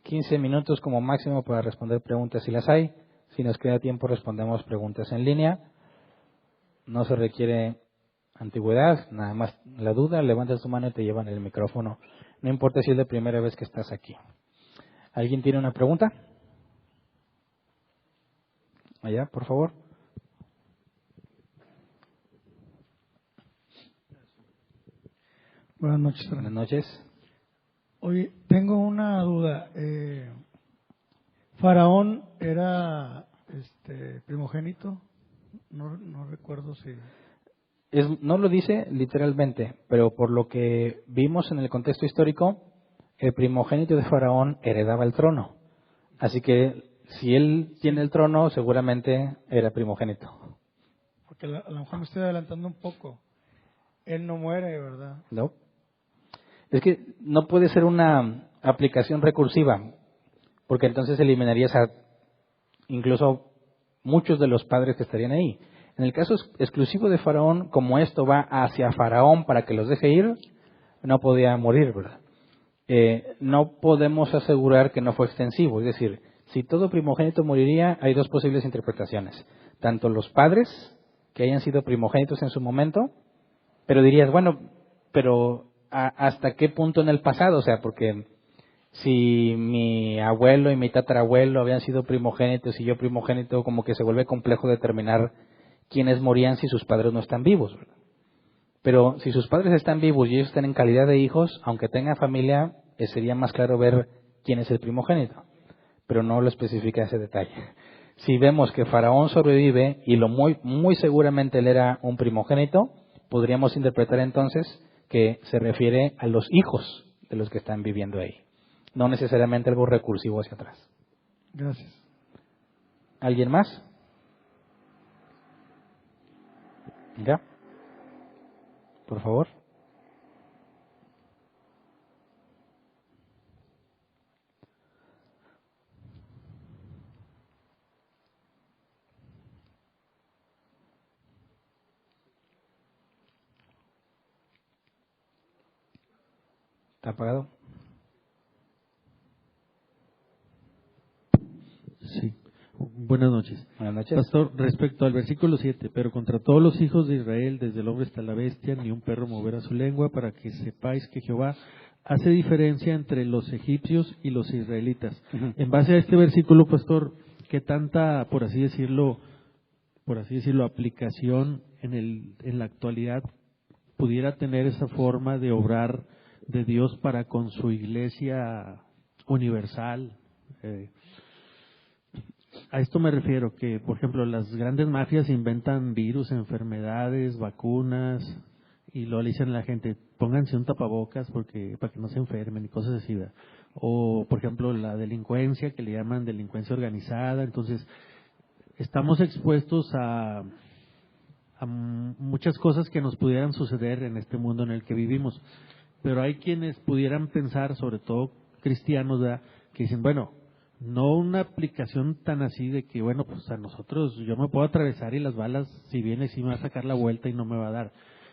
15 minutos como máximo para responder preguntas si las hay. Si nos queda tiempo, respondemos preguntas en línea. No se requiere antigüedad, nada más la duda, levantas tu mano y te llevan el micrófono. No importa si es la primera vez que estás aquí. ¿Alguien tiene una pregunta? Allá, por favor. Buenas noches. Buenas noches. Oye, tengo una duda. Faraón era primogénito. No recuerdo si. No lo dice literalmente, pero por lo que vimos en el contexto histórico, el primogénito de Faraón heredaba el trono. Así que si él tiene el trono, seguramente era primogénito. Porque a lo mejor me estoy adelantando un poco. Él no muere, ¿verdad? ¿No? Es que no puede ser una aplicación recursiva, porque entonces eliminarías a incluso muchos de los padres que estarían ahí. En el caso exclusivo de Faraón, como esto va hacia Faraón para que los deje ir, no podía morir, ¿verdad? No podemos asegurar que no fue extensivo. Es decir, si todo primogénito moriría, hay dos posibles interpretaciones. Tanto los padres, que hayan sido primogénitos en su momento, pero dirías, bueno, pero ¿hasta qué punto en el pasado? O sea, porque si mi abuelo y mi tatarabuelo habían sido primogénitos y yo primogénito, como que se vuelve complejo determinar quiénes morían si sus padres no están vivos, ¿verdad? Pero si sus padres están vivos y ellos están en calidad de hijos, aunque tengan familia, sería más claro ver quién es el primogénito. Pero no lo especifica ese detalle. Si vemos que Faraón sobrevive y muy seguramente él era un primogénito, podríamos interpretar entonces que se refiere a los hijos de los que están viviendo ahí. No necesariamente algo recursivo hacia atrás. Gracias. ¿Alguien más? ¿Ya? Por favor. ¿Está apagado? Sí. Buenas noches. Buenas noches. Pastor, respecto al versículo 7, pero contra todos los hijos de Israel, desde el hombre hasta la bestia, ni un perro moverá su lengua, para que sepáis que Jehová hace diferencia entre los egipcios y los israelitas. Ujú. En base a este versículo, pastor, ¿qué tanta, por así decirlo, aplicación en la actualidad pudiera tener esa forma de obrar de Dios para con su iglesia universal? A esto me refiero que, por ejemplo, las grandes mafias inventan virus, enfermedades, vacunas, y luego le dicen a la gente, pónganse un tapabocas para que no se enfermen y cosas así, ¿verdad? O, por ejemplo, la delincuencia, que le llaman delincuencia organizada. Entonces, estamos expuestos a muchas cosas que nos pudieran suceder en este mundo en el que vivimos. Pero hay quienes pudieran pensar, sobre todo cristianos, ¿verdad?, que dicen, bueno, no una aplicación tan así de que, bueno, pues a nosotros yo me puedo atravesar y las balas, si viene, sí me va a sacar la vuelta y no me va a dar.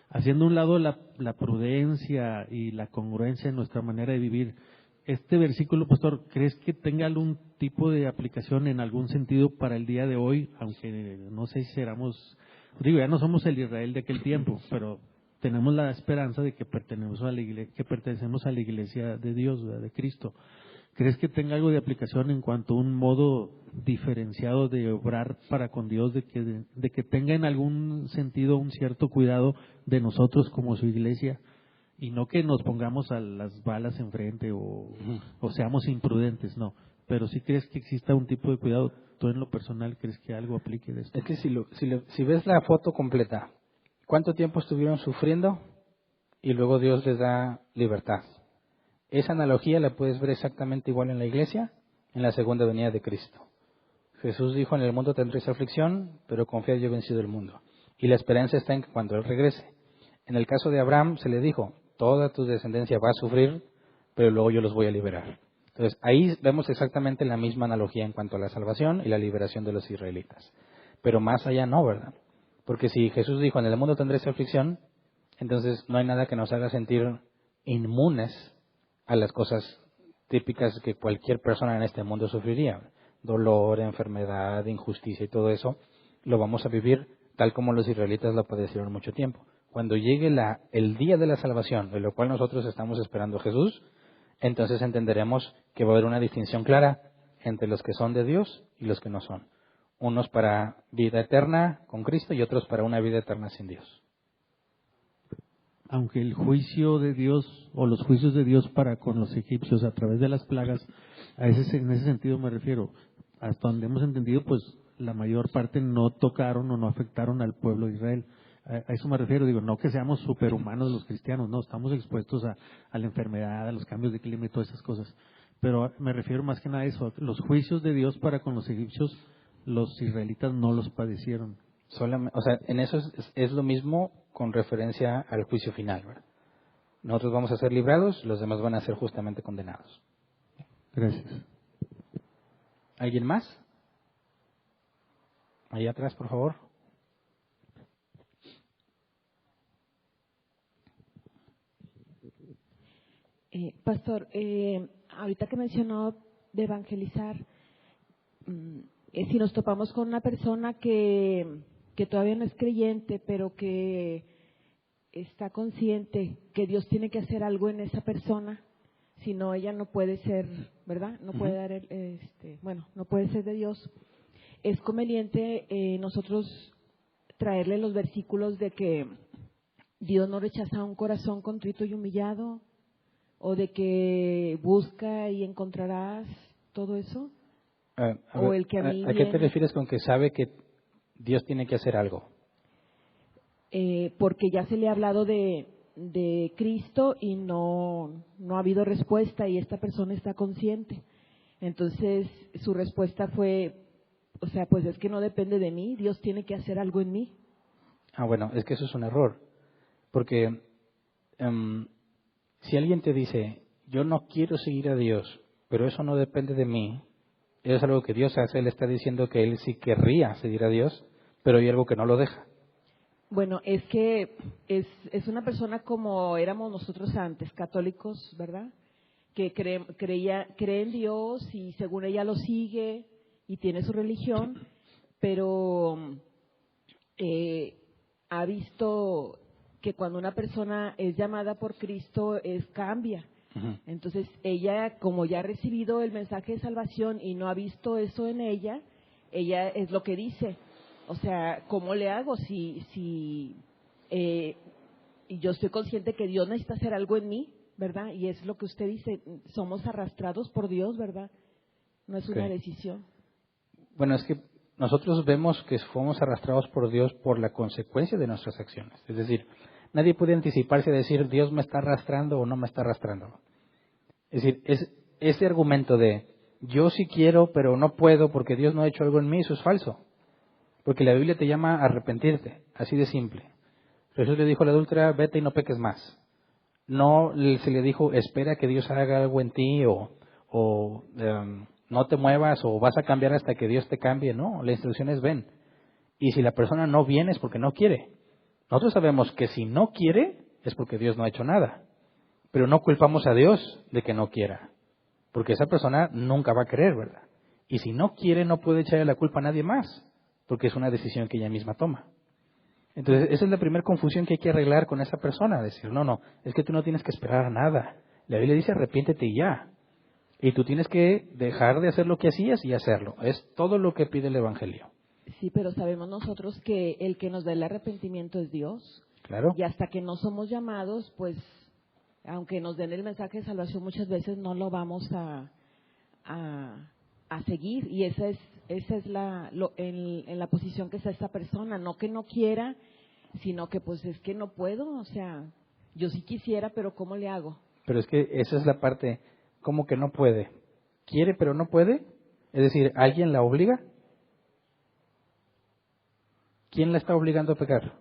Haciendo a un lado la prudencia y la congruencia en nuestra manera de vivir, este versículo, pastor, ¿crees que tenga algún tipo de aplicación en algún sentido para el día de hoy? Aunque no sé si ya no somos el Israel de aquel tiempo, pero tenemos la esperanza de que pertenecemos a la iglesia de Dios, ¿verdad?, de Cristo. ¿Crees que tenga algo de aplicación en cuanto a un modo diferenciado de obrar para con Dios, de que tenga en algún sentido un cierto cuidado de nosotros como su iglesia, y no que nos pongamos a las balas enfrente o seamos imprudentes? No, pero sí crees que exista un tipo de cuidado. ¿Tú en lo personal crees que algo aplique de esto? Es que si ves la foto completa, ¿cuánto tiempo estuvieron sufriendo? Y luego Dios les da libertad. Esa analogía la puedes ver exactamente igual en la iglesia, en la segunda venida de Cristo. Jesús dijo, en el mundo tendréis aflicción, pero confiad, yo he vencido el mundo. Y la esperanza está en que cuando Él regrese. En el caso de Abraham se le dijo, toda tu descendencia va a sufrir, pero luego yo los voy a liberar. Entonces ahí vemos exactamente la misma analogía en cuanto a la salvación y la liberación de los israelitas. Pero más allá no, ¿verdad? Porque si Jesús dijo, en el mundo tendréis aflicción, entonces no hay nada que nos haga sentir inmunes a las cosas típicas que cualquier persona en este mundo sufriría. Dolor, enfermedad, injusticia y todo eso, lo vamos a vivir tal como los israelitas lo padecieron mucho tiempo. Cuando llegue el día de la salvación, de lo cual nosotros estamos esperando a Jesús, entonces entenderemos que va a haber una distinción clara entre los que son de Dios y los que no son. Unos para vida eterna con Cristo y otros para una vida eterna sin Dios. Aunque el juicio de Dios o los juicios de Dios para con los egipcios a través de las plagas, en ese sentido me refiero, hasta donde hemos entendido, pues la mayor parte no tocaron o no afectaron al pueblo de Israel. A eso me refiero, digo, no que seamos superhumanos los cristianos, no, estamos expuestos a la enfermedad, a los cambios de clima y todas esas cosas. pero me refiero más que nada a eso, los juicios de Dios para con los egipcios, los israelitas no los padecieron. O sea, en eso es lo mismo con referencia al juicio final, ¿verdad? Nosotros vamos a ser librados, los demás van a ser justamente condenados. Gracias. ¿Alguien más? Ahí atrás, por favor. Pastor, ahorita que mencionó de evangelizar, si nos topamos con una persona que todavía no es creyente, pero que está consciente que Dios tiene que hacer algo en esa persona, si no ella no puede ser, ¿verdad? No puede dar no puede ser de Dios. Es conveniente nosotros traerle los versículos de que Dios no rechaza un corazón contrito y humillado, o de que busca y encontrarás, todo eso. O el que a mí ¿A qué te refieres con que sabe que Dios tiene que hacer algo? Porque ya se le ha hablado de Cristo y no ha habido respuesta, y esta persona está consciente. Entonces su respuesta fue, o sea, pues es que no depende de mí, Dios tiene que hacer algo en mí. Bueno, es que eso es un error, porque si alguien te dice, yo no quiero seguir a Dios, pero eso no depende de mí, eso es algo que Dios hace, Él está diciendo que Él sí querría seguir a Dios, pero hay algo que no lo deja. Bueno, es que es una persona como éramos nosotros antes, católicos, ¿verdad? Que cree en Dios y según ella lo sigue y tiene su religión, pero ha visto que cuando una persona es llamada por Cristo, cambia. Uh-huh. Entonces ella, como ya ha recibido el mensaje de salvación y no ha visto eso en ella es lo que dice. O sea, ¿cómo le hago si y yo estoy consciente que Dios necesita hacer algo en mí, ¿verdad? Y es lo que usted dice, somos arrastrados por Dios, ¿verdad? No es una decisión. Bueno, es que nosotros vemos que fuimos arrastrados por Dios por la consecuencia de nuestras acciones. Es decir, nadie puede anticiparse a decir Dios me está arrastrando o no me está arrastrando. Es decir, ese argumento de yo sí quiero pero no puedo porque Dios no ha hecho algo en mí, eso es falso. Porque la Biblia te llama a arrepentirte, así de simple. Jesús le dijo a la adúltera, vete y no peques más. No se le dijo, espera que Dios haga algo en ti o no te muevas o vas a cambiar hasta que Dios te cambie. No, la instrucción es ven. Y si la persona no viene es porque no quiere. Nosotros sabemos que si no quiere es porque Dios no ha hecho nada. Pero no culpamos a Dios de que no quiera. Porque esa persona nunca va a querer, ¿verdad? Y si no quiere no puede echarle la culpa a nadie más. Porque es una decisión que ella misma toma. Entonces, esa es la primera confusión que hay que arreglar con esa persona. Decir, no, es que tú no tienes que esperar a nada. La Biblia dice, arrepiéntete y ya. Y tú tienes que dejar de hacer lo que hacías y hacerlo. Es todo lo que pide el Evangelio. Sí, pero sabemos nosotros que el que nos da el arrepentimiento es Dios. Claro. Y hasta que no somos llamados, pues, aunque nos den el mensaje de salvación, muchas veces no lo vamos a seguir. Y esa es en la posición que está esta persona. No que no quiera, sino que pues es que no puedo. O sea, yo sí quisiera, pero ¿cómo le hago? Pero es que esa es la parte, ¿cómo que no puede? ¿Quiere pero no puede? Es decir, ¿alguien la obliga? ¿Quién la está obligando a pecar?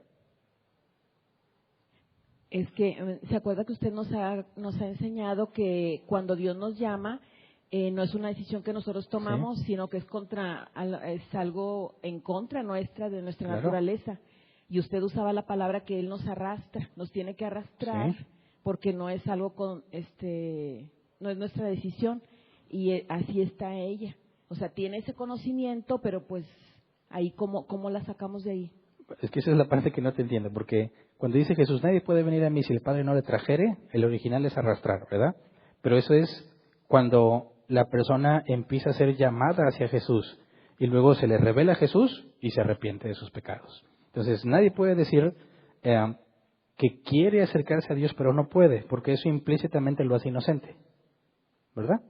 Es que, ¿se acuerda que usted nos ha enseñado que cuando Dios nos llama, no es una decisión que nosotros tomamos, sí, sino que es algo en contra nuestra, de nuestra naturaleza? Y usted usaba la palabra que Él nos arrastra, nos tiene que arrastrar, sí, porque no es algo no es nuestra decisión, y así está ella. O sea, tiene ese conocimiento, pero pues ahí ¿cómo la sacamos de ahí? Es que esa es la parte que no te entiendo, porque cuando dice Jesús, nadie puede venir a mí si el Padre no le trajere, el original es arrastrar, ¿verdad? Pero eso es cuando la persona empieza a ser llamada hacia Jesús y luego se le revela a Jesús y se arrepiente de sus pecados. Entonces, nadie puede decir que quiere acercarse a Dios pero no puede, porque eso implícitamente lo hace inocente, ¿verdad?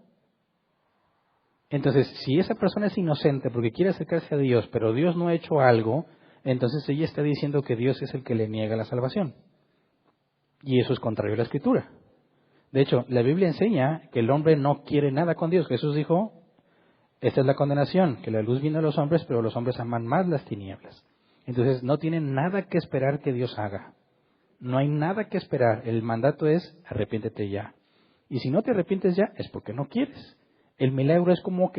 Entonces, si esa persona es inocente porque quiere acercarse a Dios, pero Dios no ha hecho algo, entonces ella está diciendo que Dios es el que le niega la salvación. Y eso es contrario a la Escritura. De hecho, la Biblia enseña que el hombre no quiere nada con Dios. Jesús dijo, esta es la condenación, que la luz vino a los hombres, pero los hombres aman más las tinieblas. Entonces, no tienen nada que esperar que Dios haga. No hay nada que esperar. El mandato es, arrepiéntete ya. Y si no te arrepientes ya, es porque no quieres. El milagro es cómo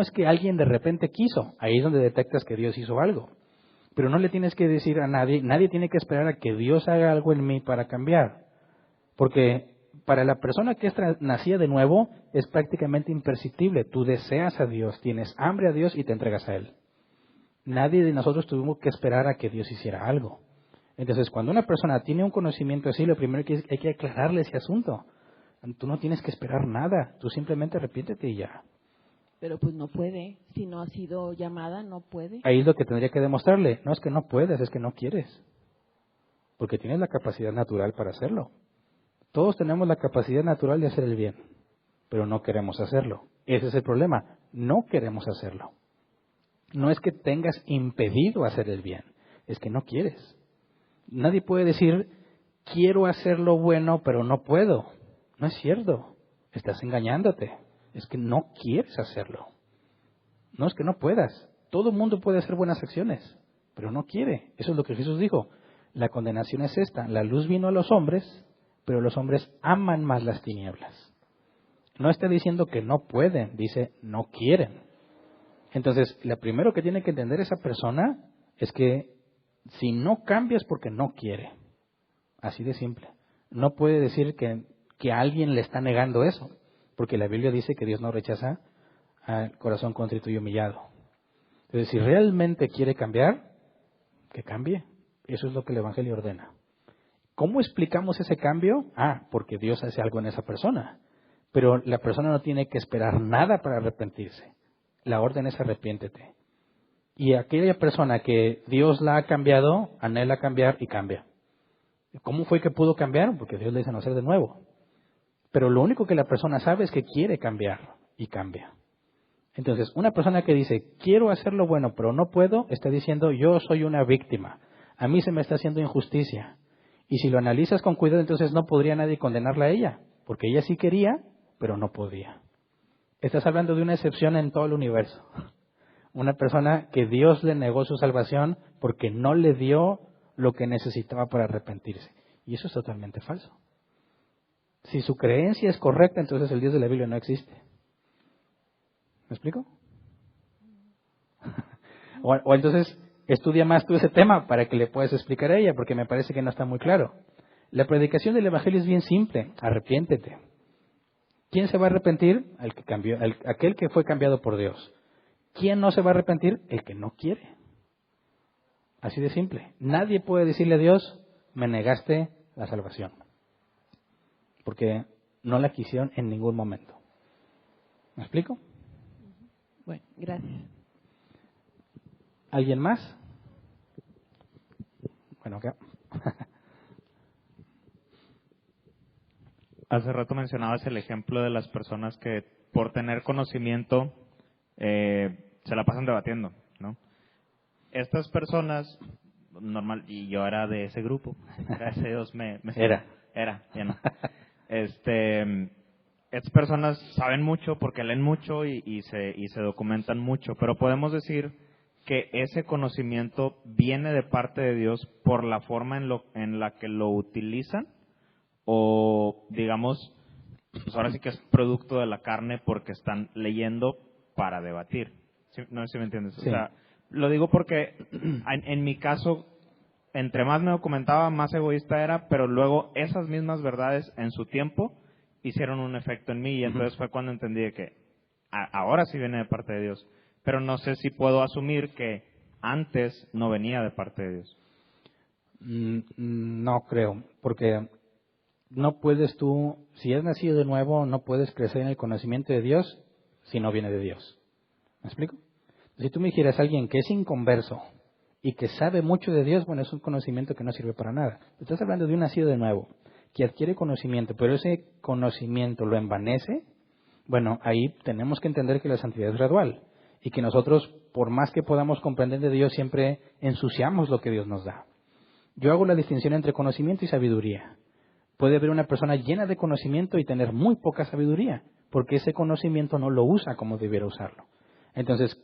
es que alguien de repente quiso. Ahí es donde detectas que Dios hizo algo. Pero no le tienes que decir a nadie tiene que esperar a que Dios haga algo en mí para cambiar. Porque para la persona que es nacida de nuevo es prácticamente imperceptible. Tú deseas a Dios, tienes hambre a Dios y te entregas a Él. Nadie de nosotros tuvimos que esperar a que Dios hiciera algo. Entonces, cuando una persona tiene un conocimiento así, lo primero que hay que aclararle ese asunto. Tú no tienes que esperar nada, tú simplemente arrepiéntete y ya. Pero pues no puede, si no ha sido llamada, no puede. Ahí es lo que tendría que demostrarle. No es que no puedas, es que no quieres. Porque tienes la capacidad natural para hacerlo. Todos tenemos la capacidad natural de hacer el bien, pero no queremos hacerlo. Ese es el problema, no queremos hacerlo. No es que tengas impedido hacer el bien, es que no quieres. Nadie puede decir, quiero hacer lo bueno, pero no puedo. No es cierto, estás engañándote. Es que no quieres hacerlo. No es que no puedas. Todo el mundo puede hacer buenas acciones, pero no quiere. Eso es lo que Jesús dijo. La condenación es esta. La luz vino a los hombres, pero los hombres aman más las tinieblas. No está diciendo que no pueden, dice no quieren. Entonces, lo primero que tiene que entender esa persona es que si no cambia es porque no quiere. Así de simple. No puede decir que alguien le está negando eso, porque la Biblia dice que Dios no rechaza al corazón contrito y humillado. Entonces, si realmente quiere cambiar, que cambie. Eso es lo que el Evangelio ordena. ¿Cómo explicamos ese cambio? Porque Dios hace algo en esa persona. Pero la persona no tiene que esperar nada para arrepentirse. La orden es arrepiéntete. Y aquella persona que Dios la ha cambiado, anhela cambiar y cambia. ¿Cómo fue que pudo cambiar? Porque Dios le dice nacer de nuevo. Pero lo único que la persona sabe es que quiere cambiar y cambia. Entonces, una persona que dice, quiero hacer lo bueno, pero no puedo, está diciendo, yo soy una víctima. A mí se me está haciendo injusticia. Y si lo analizas con cuidado, entonces no podría nadie condenarla a ella, porque ella sí quería, pero no podía. Estás hablando de una excepción en todo el universo. Una persona que Dios le negó su salvación porque no le dio lo que necesitaba para arrepentirse. Y eso es totalmente falso. Si su creencia es correcta, entonces el Dios de la Biblia no existe. ¿Me explico? o entonces estudia más tú ese tema para que le puedas explicar a ella, porque me parece que no está muy claro. La predicación del Evangelio es bien simple. Arrepiéntete. ¿Quién se va a arrepentir? Aquel que fue cambiado por Dios. ¿Quién no se va a arrepentir? El que no quiere. Así de simple. Nadie puede decirle a Dios, me negaste la salvación. Porque no la quisieron en ningún momento. ¿Me explico? Bueno, gracias. ¿Alguien más? Bueno, acá. Hace rato mencionabas el ejemplo de las personas que por tener conocimiento se la pasan debatiendo, ¿no? Estas personas, normal, y yo era de ese grupo, gracias a Dios Era, ya no. Estas personas saben mucho porque leen mucho y se documentan mucho, pero podemos decir que ese conocimiento viene de parte de Dios por la forma en la que lo utilizan, o digamos, pues ahora sí que es producto de la carne porque están leyendo para debatir. ¿Sí? No sé si me entiendes. Sí. O sea, lo digo porque en mi caso, entre más me documentaba, más egoísta era, pero luego esas mismas verdades en su tiempo hicieron un efecto en mí y entonces fue cuando entendí que ahora sí viene de parte de Dios. Pero no sé si puedo asumir que antes no venía de parte de Dios. No creo, porque no puedes tú, si has nacido de nuevo, no puedes crecer en el conocimiento de Dios si no viene de Dios. ¿Me explico? Si tú me dijeras a alguien que es inconverso y que sabe mucho de Dios, bueno, es un conocimiento que no sirve para nada. Estás hablando de un nacido de nuevo, que adquiere conocimiento, pero ese conocimiento lo envanece. Bueno, ahí tenemos que entender que la santidad es gradual y que nosotros, por más que podamos comprender de Dios, siempre ensuciamos lo que Dios nos da. Yo hago la distinción entre conocimiento y sabiduría. puede haber una persona llena de conocimiento y tener muy poca sabiduría, porque ese conocimiento no lo usa como debiera usarlo. Entonces,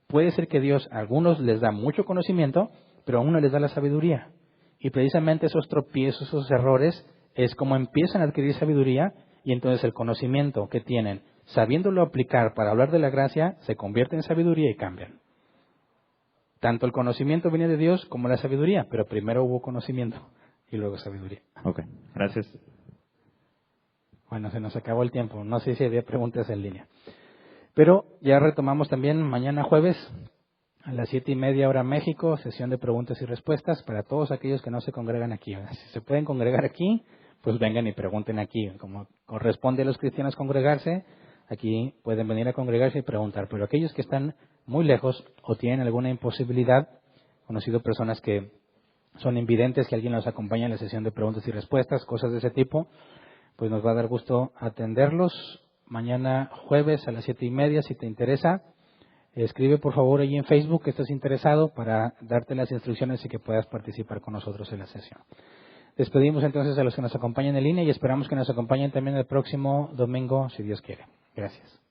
puede ser que Dios a algunos les da mucho conocimiento, pero a uno les da la sabiduría. Y precisamente esos tropiezos, esos errores, es como empiezan a adquirir sabiduría y entonces el conocimiento que tienen, sabiéndolo aplicar para hablar de la gracia, se convierte en sabiduría y cambian. Tanto el conocimiento viene de Dios como la sabiduría, pero primero hubo conocimiento y luego sabiduría. Ok, gracias. Bueno, se nos acabó el tiempo. No sé si había preguntas en línea. Pero ya retomamos también mañana jueves a las 7:30 hora México, sesión de preguntas y respuestas para todos aquellos que no se congregan aquí. Si se pueden congregar aquí, pues vengan y pregunten aquí. Como corresponde a los cristianos congregarse, aquí pueden venir a congregarse y preguntar. Pero aquellos que están muy lejos o tienen alguna imposibilidad, conocido personas que son invidentes, que alguien los acompaña en la sesión de preguntas y respuestas, cosas de ese tipo, pues nos va a dar gusto atenderlos. Mañana jueves a las 7:30, si te interesa, escribe por favor allí en Facebook que estás interesado para darte las instrucciones y que puedas participar con nosotros en la sesión. Despedimos entonces a los que nos acompañan en línea y esperamos que nos acompañen también el próximo domingo, si Dios quiere. Gracias.